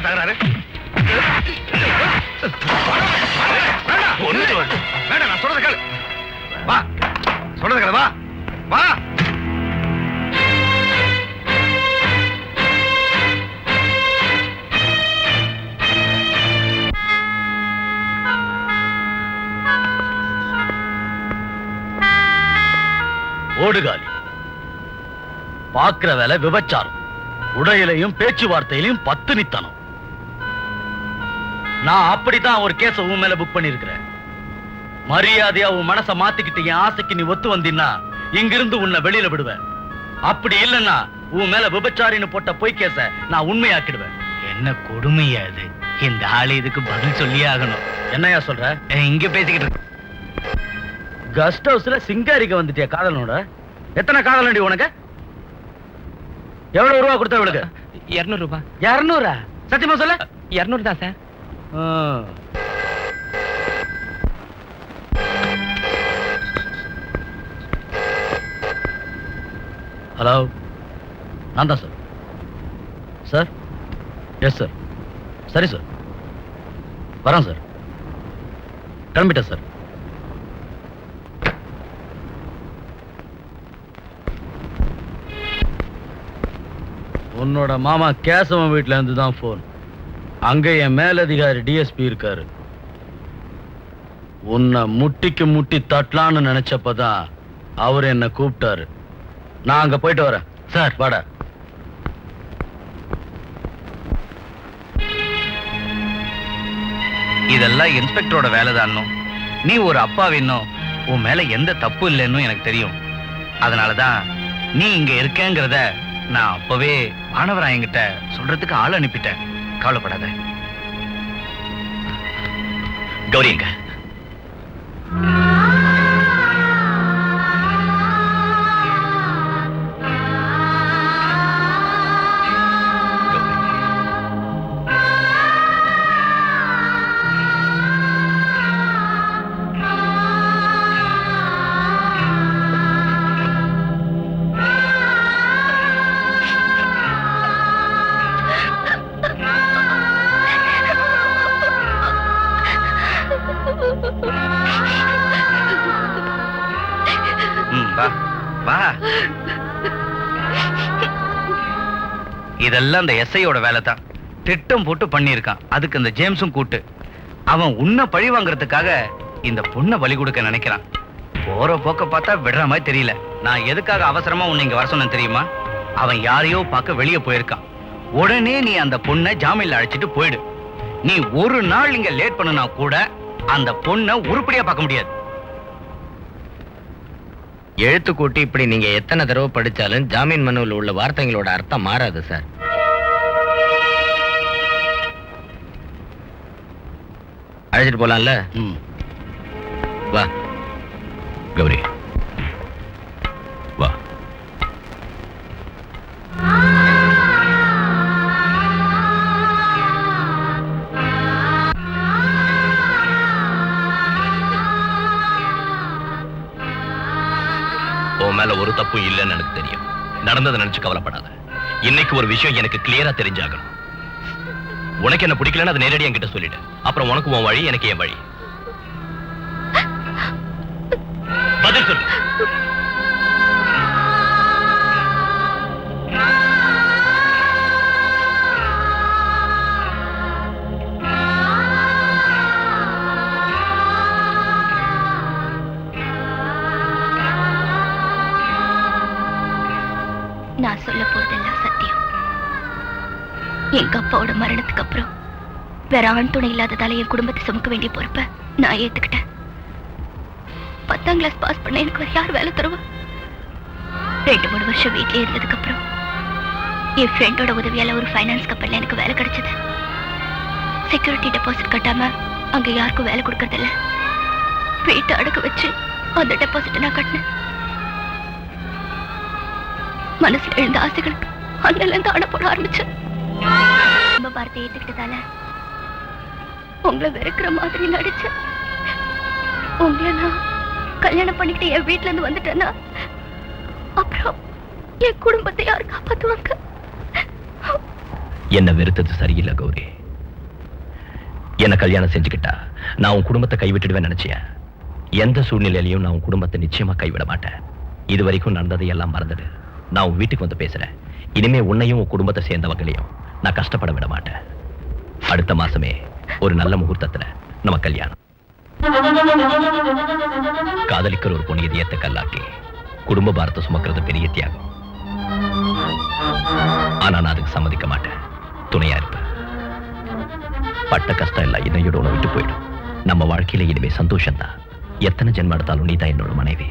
தகராறு வேண்டாம், நான் சொல்றது கேளு. வா, சொல்றது கேளு. வா வா. ஓடுகாலி பாக்குற வேலை விபச்சாரம், உடையிலையும் பேச்சுவார்த்தையிலையும் பத்தினித்தனம். நான் அப்படித்தான் ஒரு கேஸ உன் மேல புக் பண்ணிருக்கிறேன். மரியாதையா உன் மனசை மாத்திக்கிட்டு என் ஆசைக்கு நீ ஒத்து வந்தீன்னா இங்கிருந்து உன்னை வெளியில விடுவேன். அப்படி இல்லைன்னா உன் மேல விபச்சாரின்னு போட்ட பொய் கேஸ நான் உண்மையாக்கிடுவேன். என்ன கொடுமையா இது? இந்த ஆளு இதுக்கு பதில் சொல்லியே ஆகணும். என்னையா சொல்ற? இங்க பேசிக்கிட்டு இருக்க. கெஸ்ட் ஹவுஸ்ல சிங்காரிக்க வந்துட்டியா காதலனோட? எத்தனை காதலண்டி உனக்கு? எவ்வளவு ரூபா கொடுத்த இவளுக்கு? 200 ரூபாய். 200? சத்தியமா சொல்ல? 200 தான் சார். ஹலோ, நான் தான் சார். சார்? Yes sir. சரி சார், வரேன் சார். கிளம்பிட்டேன் சார். உன்னோட மாமா கேசவன் வீட்டுல இருந்து தான் போன். அங்க என் மேலதிகாரி டிஎஸ்பி இருக்காரு. உன்னை முட்டிக்கு முட்டி தட்டலான்னு நினைச்சப்பதான் அவர் என்ன கூப்பிட்டாரு. நான் அங்க போயிட்டு வரேன் சார். வாடா. இதெல்லாம் இன்ஸ்பெக்டரோட வேலைதான்னும், நீ ஒரு அப்பாவின்னும் உன் மேல எந்த தப்பு இல்லைன்னு எனக்கு தெரியும். அதனாலதான் நீ இங்க இருக்கேங்கிறத நான் அப்பவே மாணவராயங்கிட்ட சொல்றதுக்கு ஆள் அனுப்பிட்டேன். கவலைப்படாத. கௌரிங்க வா வா. இதெல்லாம் அந்த எஸ்ஐயோட வேலை தான். திட்டம் போட்டு பண்ணியிருக்கான். அதுக்கு இந்த ஜேம்ஸும் கூட்டு. அவன் உன்னை பழி வாங்குறதுக்காக இந்த பொண்ணை பலி கொடுக்க நினைக்கிறான். போற போக்க பார்த்தா விடுற மாதிரி தெரியல. நான் எதுக்காக அவசரமா உன்னை இங்க வர சொன்னேன் தெரியுமா? அவன் யாரையோ பார்க்க வெளியே போயிருக்கான். உடனே நீ அந்த பொண்ணை ஜாமீன்ல அழைச்சிட்டு போயிடு. நீ ஒரு நாள் இங்க லேட் பண்ணுனா கூட அந்த பொண்ணை உருப்படியா பார்க்க முடியாது. எழுத்து கூட்டி இப்படி நீங்க எத்தனை தடவை படிச்சாலும் ஜாமீன் மனுவில் உள்ள வார்த்தைகளோட அர்த்தம் மாறாது சார். அழைச்சிட்டு போலாம்ல? வா கௌரி, வா. உன் மேல ஒரு தப்பும் இல்லைன்னு எனக்கு தெரியும். நடந்ததை நினைச்சு கவலைப்படாத. இன்னைக்கு ஒரு விஷயம் எனக்கு கிளியரா தெரிஞ்சாகணும். உனக்கு என்ன பிடிக்கலன்னு அதை நேரடியா என்கிட்ட சொல்லிடு. அப்புறம் உனக்கு உன் வழி, எனக்கு என் வழி. பதில் சொல்லு. நான் சொல்ல போறதெல்லாம் சத்தியம். எங்க அப்பாவோட மரணத்துக்கு அப்புறம் வேற ஆண் துணை இல்லாததால என் குடும்பத்தை சுமக்க வேண்டிய பொறுப்பை நான் ஏத்துக்கிட்டேன். 10ஆம் கிளாஸ் பாஸ் பண்ண எனக்கு வேற யார் வேலை தருவா? 2-3 வருஷம் வீட்லயே இருந்ததுக்கு அப்புறம் என் ஃப்ரெண்டோட உதவியால ஒரு ஃபைனான்ஸ் கம்பெனில எனக்கு வேலை கிடைச்சது. செக்யூரிட்டி டெபாசிட் கட்டாம அங்க யாருக்கும் வேலை கொடுக்கறதில்ல. வீட்டை அடகு வச்சு அந்த டெபாசிட் நான் கட்டினேன். மனசுல எழுந்த ஆசைகள் அண்ணில இருந்து அணை போட ஆரம்பிச்சு. குடும்ப பாரத்தை ஏத்துக்கிட்டதால உங்களை வெறுக்கிற மாதிரி நடிச்சேன். உங்களை நான் கல்யாணம் பண்ணிக்கிட்டு என் வீட்டுல இருந்து வந்துட்டேன்னா அப்புறம் என் குடும்பத்தை யார் காப்பாத்துவாங்க? என்ன வெறுத்தது சரியில்லை கௌரி. என்ன கல்யாணம் செஞ்சுக்கிட்டா நான் உன் குடும்பத்தை கைவிட்டுடுவேன் நினைச்சேன். எந்த சூழ்நிலையிலையும் நான் உன் குடும்பத்தை நிச்சயமா கைவிட மாட்டேன். இது வரைக்கும் நடந்ததை எல்லாம் மறந்துடு. நான் உன் வீட்டுக்கு வந்து பேசுறேன். இனிமே உன்னையும் உன் குடும்பத்தை சேர்ந்தவங்களையும் நான் கஷ்டப்பட விட மாட்டேன். அடுத்த மாசமே ஒரு நல்ல முகூர்த்தத்துல நம்ம கல்யாணம். காதலிக்கிற ஒரு பொண்ணு இதயத்தை கல்லாக்கி குடும்ப பாரத்தை சுமக்கிறது பெரிய தியாகம். ஆனா நான் அதுக்கு சம்மதிக்க மாட்டேன். துணையா இருப்பேன். பட்ட கஷ்டம் எல்லாம் இன்னையோட உன்னை விட்டு போயிடும். நம்ம வாழ்க்கையில இனிமே சந்தோஷம் தான். எத்தனை ஜென்மம் எடுத்தாலும் நீ தான் என்னோட மனைவி.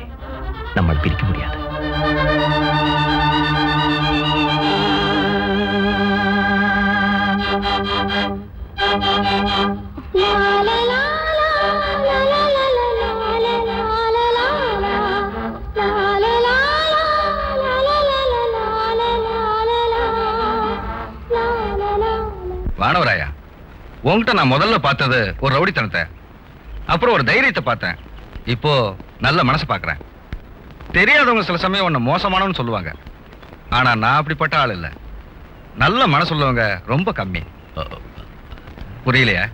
நம்மளை பிரிக்க முடியாது. வானவராயா, உன்கிட்ட நான் முதல்ல பார்த்தது ஒரு ரவுடித்தனத்தை, அப்புறம் ஒரு தைரியத்தை பார்த்தேன். இப்போ நல்ல மனசை பார்க்கறேன். தெரியாதவங்க சில சமயம் உன்னை மோசமானவன்னு சொல்லுவாங்க. ஆனா நான் அப்படிப்பட்ட ஆள் இல்லை. நல்ல மனசுள்ளவங்க ரொம்ப கம்மி. புரியலையா?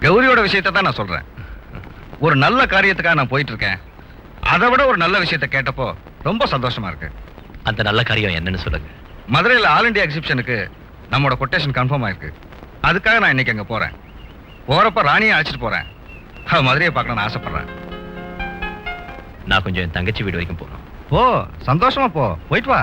கௌரியோட விஷயத்தை தான் நான் சொல்றேன். ஒரு நல்ல காரியத்துக்காக நான் போயிட்டு இருக்கேன். அதை விட ஒரு நல்ல விஷயத்தை கேட்டப்போ ரொம்ப சந்தோஷமா இருக்கு. அந்த நல்ல காரியம் என்னன்னு சொல்லுங்க. மதுரையில் ஆல் இண்டியா எக்ஸிபிஷனுக்கு நம்மளோட கொட்டேஷன் கன்ஃபார்ம் ஆயிருக்கு. அதுக்காக நான் இன்னைக்கு அங்க போறேன். போறப்ப ராணியை அழைச்சிட்டு போறேன். அவ மதுரையை பார்க்கணும்னு ஆசைப்படுறேன். நான் கொஞ்சம் என் தங்கச்சி வீடு வரைக்கும் போகணும். போ, சந்தோஷமா போ, போயிட்டு வா.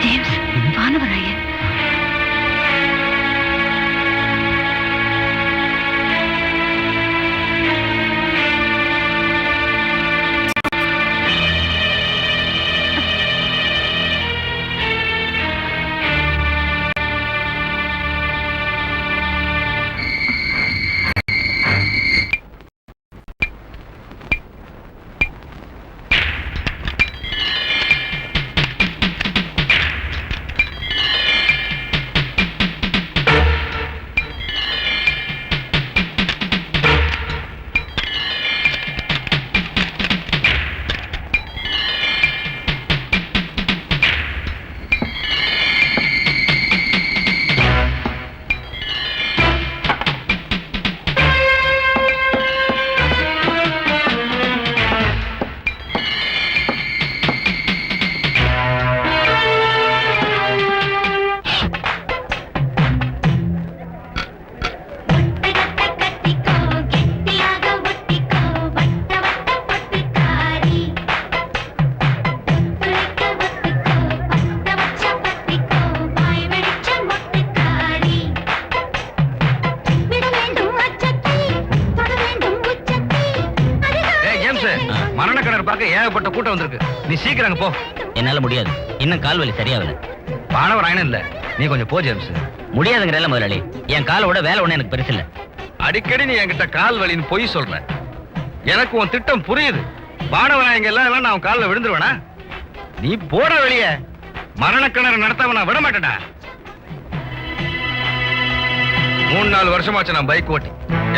ஜேம்ஸ், வானவராயன். மரணக்கிணறு பார்க்க ஏகப்பட்ட கூட்டம் வந்திருக்கு. நீ சீக்கிரம் போ. என்னால முடியாது. இன்னும் கால் வலி சரியாகல. வானவராயன் இல்ல, நீ கொஞ்சம் போ ஜேம்ஸ். முடியாதுங்கிறல்ல முதலாளி. என் காலோட வேலை ஒண்ணு எனக்கு பெருசு இல்ல. அடிக்கடி நீ என்கிட்ட கால் வலின்னு பொய் சொல்ற. எனக்கு உன் திட்டம் புரியுது. வானவராயங்க எல்லாம் நான் காலில் விழுந்துருவேனா? நீ போட வெளிய. மரணக்கிணறு நடத்தவன் நான் விட மாட்டேடா. 3-4 வருஷமாச்சு நான் பைக் ஓட்டி.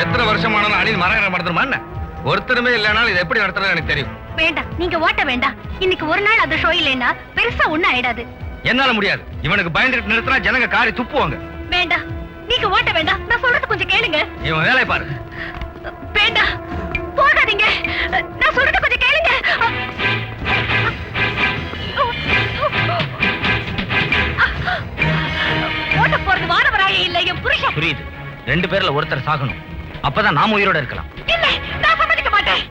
எத்தனை வருஷமானாலும் அணில் மரணம் நடத்துருமா? ஒருத்தருமே இல்லைனாலும் இது எப்படி நடத்துறது எனக்கு தெரியும். வேண்டாம், நீங்க ஓட்ட வேண்டாம். இன்னைக்கு ஒரு நாள் அந்த ஷோ இல்லைன்னா பெருசா ஒண்ணும் ஆயிடாது. என்னால முடியாது. இவனுக்கு பயந்துட்டு நிறுத்தினா ஜனங்க காரி துப்புவாங்க. வேண்டாம், நீங்க ஓட்ட வேண்டாம். நான் சொல்றது கொஞ்சம் கேளுங்க. இவன் வேலையை பாரு. வேண்டாம், போகாதீங்க. நான் சொல்றது கொஞ்சம் கேளுங்க. ஓட்ட போறது வானவராயே இல்ல, என் புருஷன். புரியுது. 2 பேர்ல ஒருத்தர் சாகணும். அப்பதான் நாம உயிரோட இருக்கலாம். இல்ல, நான் சம்மதிக்க மாட்டேன்.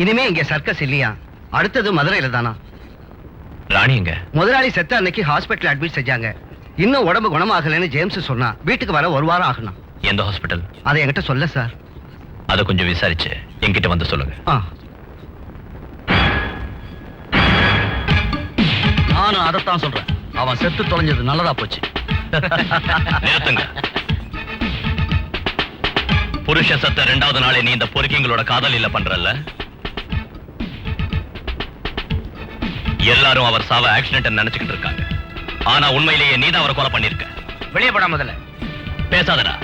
இனிமே இங்க சர்க்கஸ் இல்லையா? அடுத்தது மதுரையில தானா? ராணி எங்க? முதலாளி செத்த அன்னைக்கு ஹாஸ்பிட்டல் அட்மிட் செஞ்சாங்க. இன்னும் உடம்பு குணமாகலன்னு ஜேம்ஸ் சொன்னா. வீட்டுக்கு வர 1 வாரம் ஆகணும். எந்த ஹாஸ்பிட்டல்? அதை என்கிட்ட சொல்ல சார். அதை கொஞ்சம் விசாரிச்சு என்கிட்ட வந்து சொல்லுங்க. நானும் அதைத்தான் சொல்றேன். அவன் செத்து தொலைஞ்சது நல்லதா போச்சு. நிறுத்துங்க. புருஷ சத்த 2வது நாளே நீ இந்த பொறுக்கிங்களோட காதல் இல்ல பண்றல்ல? எல்லாரும் அவர் சாவ ஆக்சிடென்ட் நினைச்சுக்கிட்டு இருக்காங்க. ஆனா உண்மையிலேயே நீதான் அவரை கொலை பண்ணிருக்க. வெளியே போடா முதல்ல. பேசாதடா.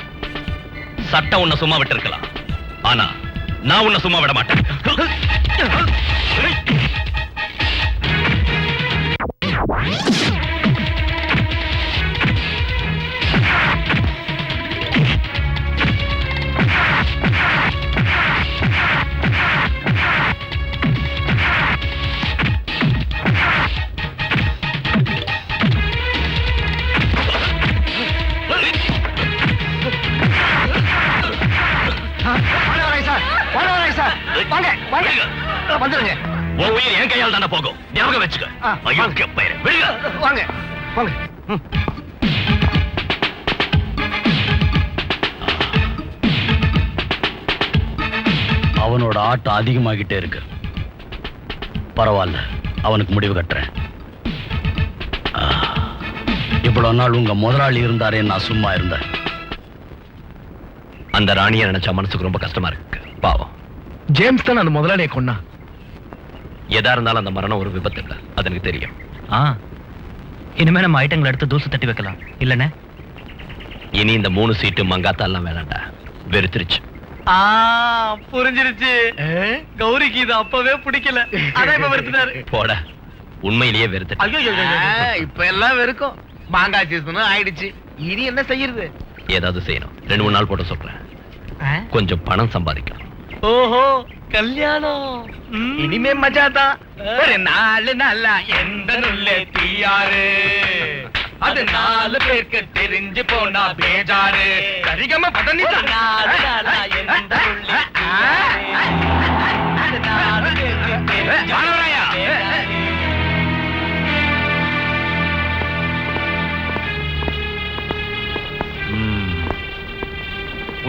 சட்டம் உன்னை சும்மா விட்டு இருக்கலாம், ஆனா நான் உன்னை சும்மா விட மாட்டேன். வந்துருங்க. உன் உயிர் என் கையால் தானே போகும், ஞாபகம் வச்சுக்க. ஐயோ பயிர விடுங்க. வாங்க வாங்க. அவனோட ஆட்டம் அதிகமாகிட்டே இருக்கு. பரவாயில்ல, அவனுக்கு முடிவு கட்டுறேன். இவ்வளவு நாள் உங்க முதலாளி இருந்தாரே, நான் சும்மா இருந்தேன். அந்த ராணியை நினைச்சா மனசுக்கு ரொம்ப கஷ்டமா இருக்கு. பாவம். ஜேம்ஸ் தான் அந்த முதலாளியை கொன்னா. எதா இருந்தாலும் அந்த மரணம் ஒரு விபத்து இல்ல, அது எனக்கு தெரியும். இனிமே நம்ம ஐட்டங்களை எடுத்து தூசு தட்டி வைக்கலாம் இல்லனே. இனி இந்த 3 சீட்டு மங்காத்தா எல்லாம் வேணாண்டா, வெறுத்துருச்சு. புரிஞ்சிருச்சு. கௌரிக்கு இது அப்பவே பிடிக்கல, அதான் இப்ப வெறுத்துட்டாரு. போட, உண்மையிலேயே வெறுத்து. இப்ப எல்லாம் வெறுக்கும். மாங்காய் சீசனும் ஆயிடுச்சு, இனி என்ன செய்யறது? ஏதாவது செய்யணும். 2-3 நாள் போட்டு சொல்றேன். கொஞ்சம் பணம் சம்பாதிக்கலாம். ஓஹோ, கல்யாணம். இனிமே மஜா தான். ஒரு 4 நாளா எந்த நுள்ளே தீயாரு, அது 4 பேருக்கு தெரிஞ்சு போனா பேஜாரு. சரிகம பதனி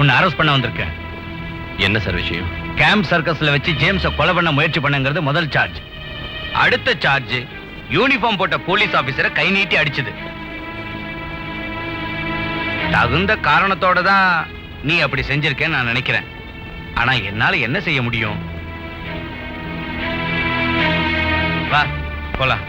உன்னை அரெஸ்ட் பண்ண வந்திருக்கேன். என்ன சார் விஷயம்? கேம்ப் சர்க்கஸ்ல வச்சு ஜேம்ஸ கொலை பண்ண முயற்சி பண்ணுங்கிறது முதல் சார்ஜ். அடுத்த சார்ஜ், யூனிஃபார்ம் போட்ட போலீஸ் ஆபீசரை கை நீட்டி அடிச்சது. தகுந்த காரணத்தோட தான் நீ அப்படி செஞ்சிருக்கேன்னு நான் நினைக்கிறேன். ஆனா என்னால என்ன செய்ய முடியும்? வா போலாம்.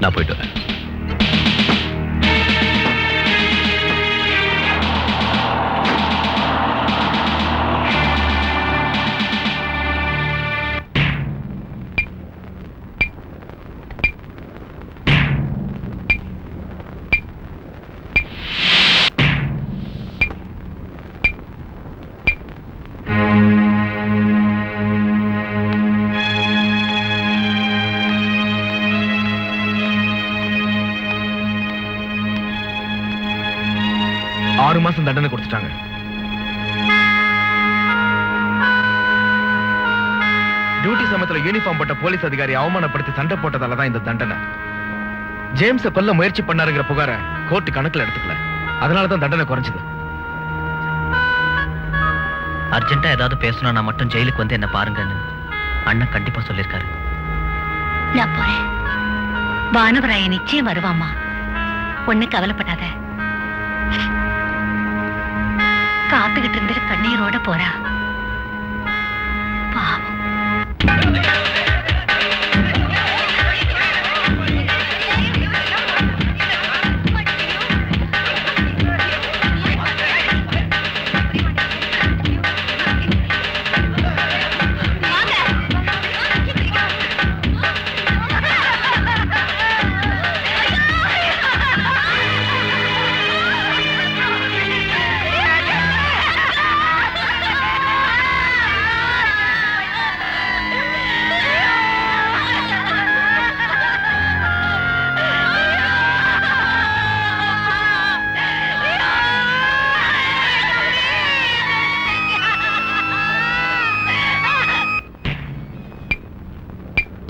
நான் போயிட்டு வரேன். மாசம் தண்டனை கொடுத்துட்டாங்க. டியூட்டி சமயத்துல யூனிஃபார்ம் போட்ட போலீஸ் அதிகாரி அவமானப்படுத்தி சண்டை போட்டதால தான் இந்த தண்டனை. ஜேம்ஸ கொல்ல முயற்சி பண்ணாருங்கிற புகார கோர்ட் கணக்குல எடுத்துக்கல, அதனால தான் தண்டனை குறைஞ்சது. அர்ஜென்ட்டா ஏதாவது பேசணும், நான் மட்டும் ஜெயிலுக்கு வந்து என்ன பாருங்கன்னு அண்ணன் கண்டிப்பா சொல்லிருக்காரு. நான் போறேன். பானுவராய நிச்சயம் வருவாமா, ஒண்ணு கவலைப்படாத. காத்துக்கிட்டு இருந்து கண்ணீரோட போறா. பாவம்.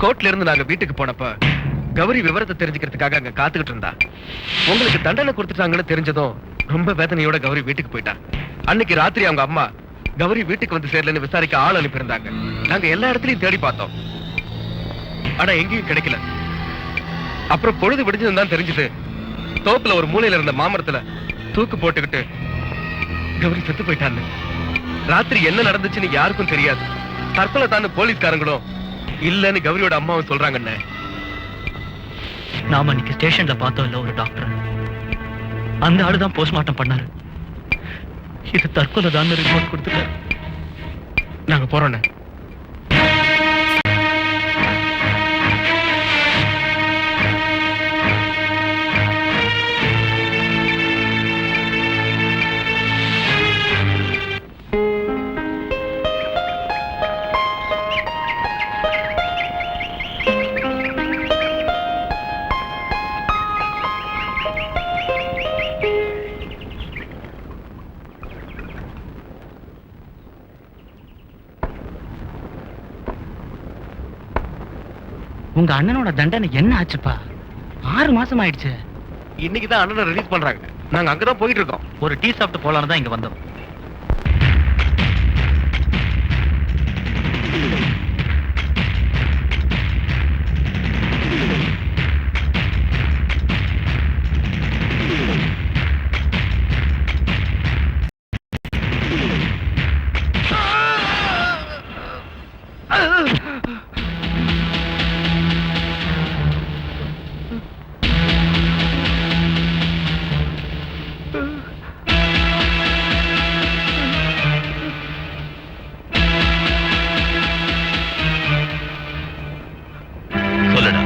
கோர்ட்ல இருந்து நாங்க வீட்டுக்கு போனப்ப கௌரி விவரத்தை தெரிஞ்சுக்கிறதுக்காக அங்க காத்துக்கிட்டு இருந்தா. உங்களுக்கு தண்டனை கொடுத்துட்டாங்கன்னு தெரிஞ்சதும் ரொம்ப வேதனையோட கௌரி வீட்டுக்கு போயிட்டா. அன்னைக்கு ராத்திரி அவங்க அம்மா கௌரி வீட்டுக்கு வந்து சேரலன்னு விசாரிக்க ஆள் அனுப்பியிருந்தாங்க. நாங்க எல்லா இடத்துலயும் தேடி பார்த்தோம், ஆனா எங்கேயும் கிடைக்கல. அப்புறம் பொழுது விடிஞ்சதுன்னு தான் தெரிஞ்சது, தோப்புல ஒரு மூலையில இருந்த மாமரத்துல தூக்கு போட்டுக்கிட்டு கௌரி செத்து போயிட்டான்னு. ராத்திரி என்ன நடந்துச்சுன்னு யாருக்கும் தெரியாது. தற்கொலை தான் போலீஸ்காரங்களும் இல்லன்னு கௌரியோட அம்மாவும் சொல்றாங்கண்ணே. நாம இன்னைக்கு ஸ்டேஷன்ல பார்த்தோம் இல்ல ஒரு டாக்டர், அந்த ஆளுதான் போஸ்ட்மார்ட்டம் பண்ணாரு. இது தற்கொலை தான் ரிப்போர்ட் கொடுத்துட்டாரு. நாங்க போறோண்ணே. உங்க அண்ணனோட தண்டனை என்ன ஆச்சுப்பா? 6 மாசம் ஆயிடுச்சு. இன்னைக்குதான் அண்ணனை ரிலீஸ் பண்றாங்க. நாங்க அங்கதான் போயிட்டு இருக்கோம். ஒரு டீ சாப்பிட்டு போலான்னு தான் இங்க வந்தோம். சொல்லுடா,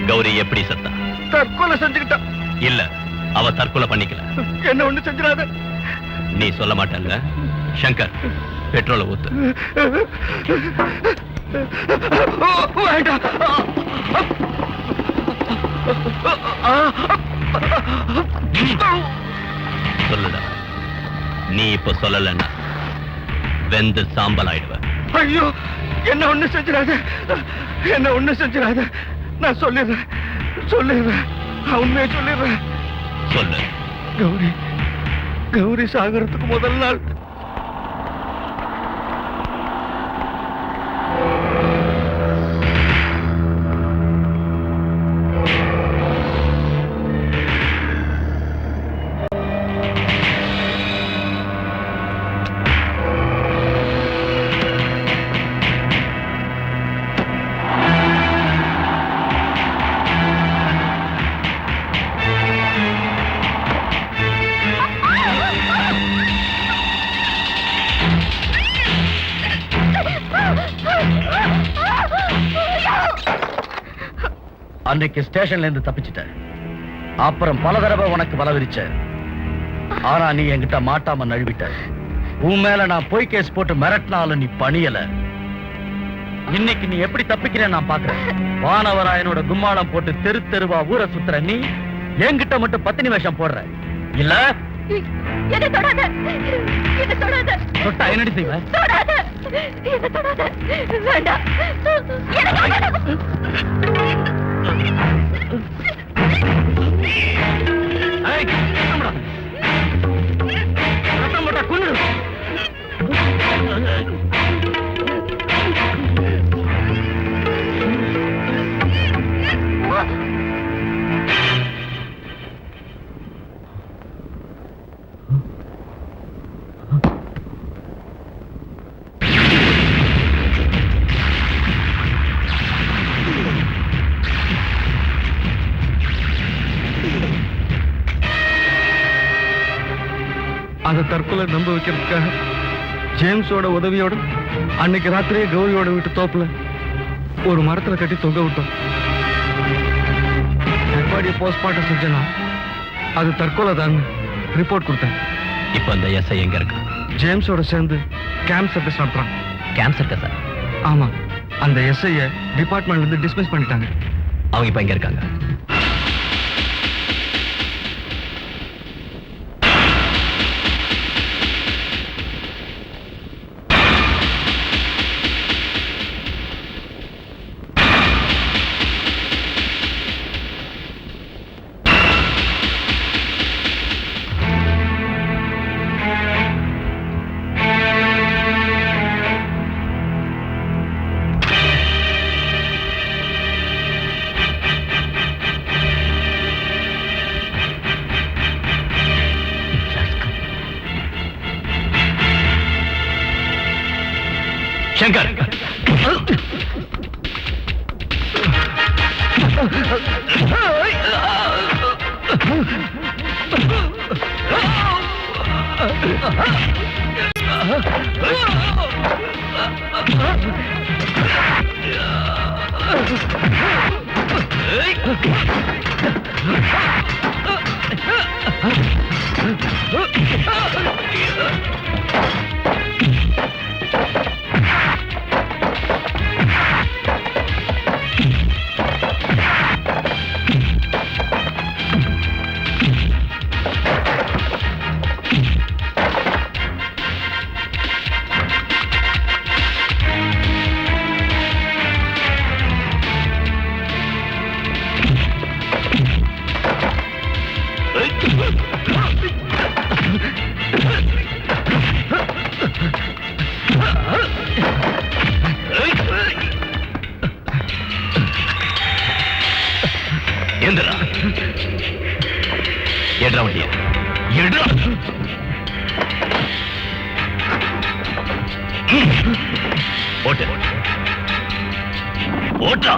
கௌரி எப்படி செத்தா? தற்கொலை செஞ்சுக்கிட்டா. இல்ல, அவ தற்கொலை பண்ணிக்கல. என்ன ஒண்ணு செஞ்சிடாத. நீ சொல்ல மாட்டல்ல? சங்கர், பெட்ரோலை ஊத்து. வேண்டாம். சொல்லுடா, நீ இப்ப சொல்லலன்னா வெந்து சாம்பல் ஆயிடுவ. ஐயோ, என்ன ஒண்ணு செஞ்சிடாத, என்ன ஒண்ணு செஞ்சிடாத. நான் சொல்லிடுறேன், உண்மையை சொல்லிடுறேன். சொல்லு. கௌரி சாகரத்துக்கு முதல் நாள் அன்னைக்கு ஸ்டேஷன்ல இருந்து தப்பிச்சிட்ட. அப்புறம் பல தடவை உனக்கு பலவிரிச்ச. ஆனா நீ என்கிட்ட மாட்டாம நழுவிட்ட. உன் மேல நான் போய் கேஸ் போட்டு மிரட்டினாலும் நீ பணியல. இன்னைக்கு நீ எப்படி தப்பிக்கிற நான் பாக்குறேன். வானவராயனோட கும்மாளம் போட்டு தெரு தெருவா ஊரை சுத்துற நீ என்கிட்ட மட்டும் பத்தினி வேஷம் போடுற. இல்ல என்ன தொடாத, என்ன தொடாத. தொட்டா என்னடி செய்வ? தொடாத, என்ன தொடாத. வேண்டாம், எனக்கு வேண்டாம். ஏய், ரத்தம்டா. ரத்தம் போட்டா கொன்னுடு. அதை தற்கொலை நம்ப வைக்கிறதுக்காக ஜேம்ஸோட உதவியோட அன்னைக்கு ராத்திரியே கௌரியோட வீட்டு தோப்புல ஒரு மரத்துல கட்டி தொங்க விட்டோம். பாடியை போஸ்ட்மார்ட்டம் செஞ்சனா அது தற்கொலை தான் ரிப்போர்ட் கொடுத்தேன். இப்ப அந்த எஸ்ஐ எங்க இருக்கு? ஜேம்ஸோட சேர்ந்து கேம்ப் சர்வீஸ் நடத்துறான். கேம்ப் இருக்கா சார்? ஆமா, அந்த எஸ்ஐய டிபார்ட்மெண்ட்ல இருந்து டிஸ்மிஸ் பண்ணிட்டாங்க. அவங்க இப்ப எங்க இருக்காங்க? சங்கர் எந்திரா எடுறா வண்டிய எடுறா ஓட்டு ஓட்டா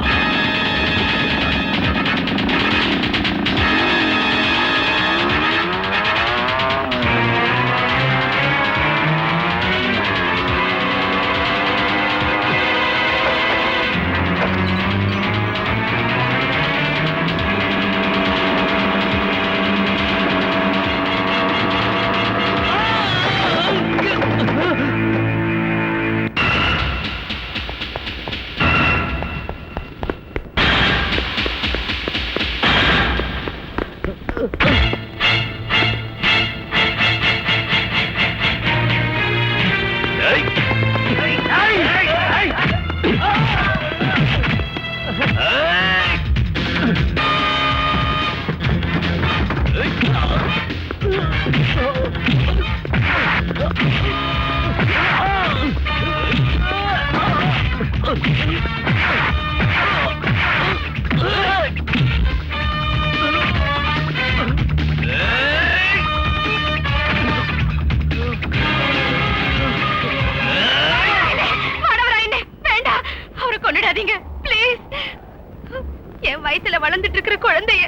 என் வயித்துல வளர்ந்துட்டு இருக்கிற குழந்தைய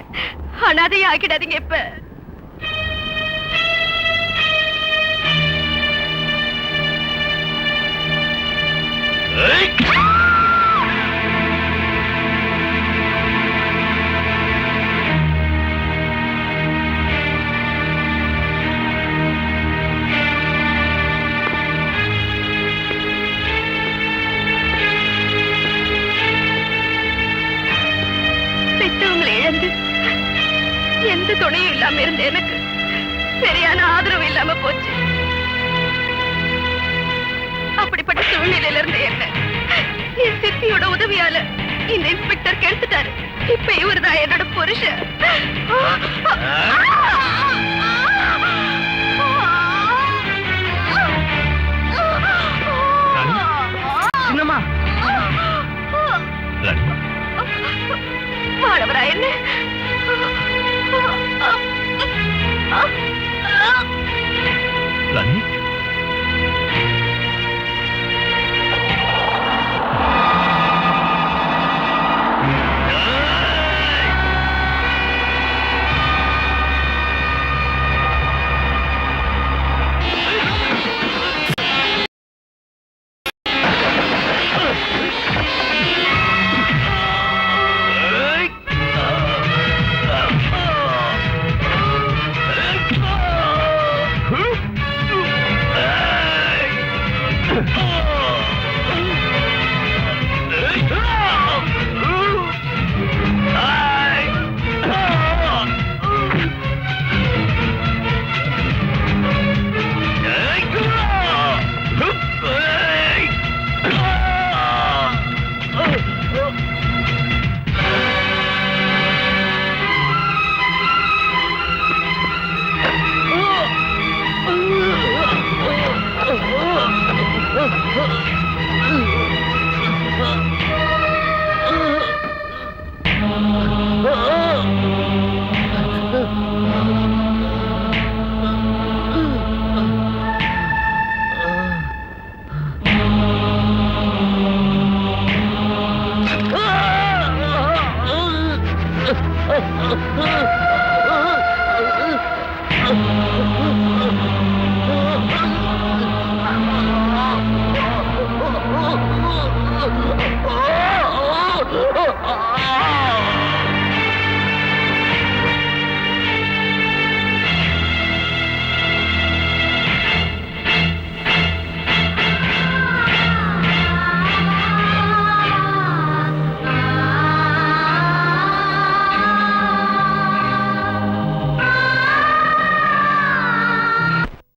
அனாதைய ஆக்கிடாதீங்க. இப்ப எந்த துணையும் இல்லாம இருந்த எனக்கு சரியான ஆதரவு இல்லாம போச்சு. அப்படிப்பட்ட சூழ்நிலையில இருந்து என்ன என் சித்தியோட உதவியால இந்த இன்ஸ்பெக்டர் கெடுத்துட்டாரு. இப்ப இவர்தான் என்னோட புருஷன். சின்னம்மா மாணவரா என்ன ராணி ஐயோ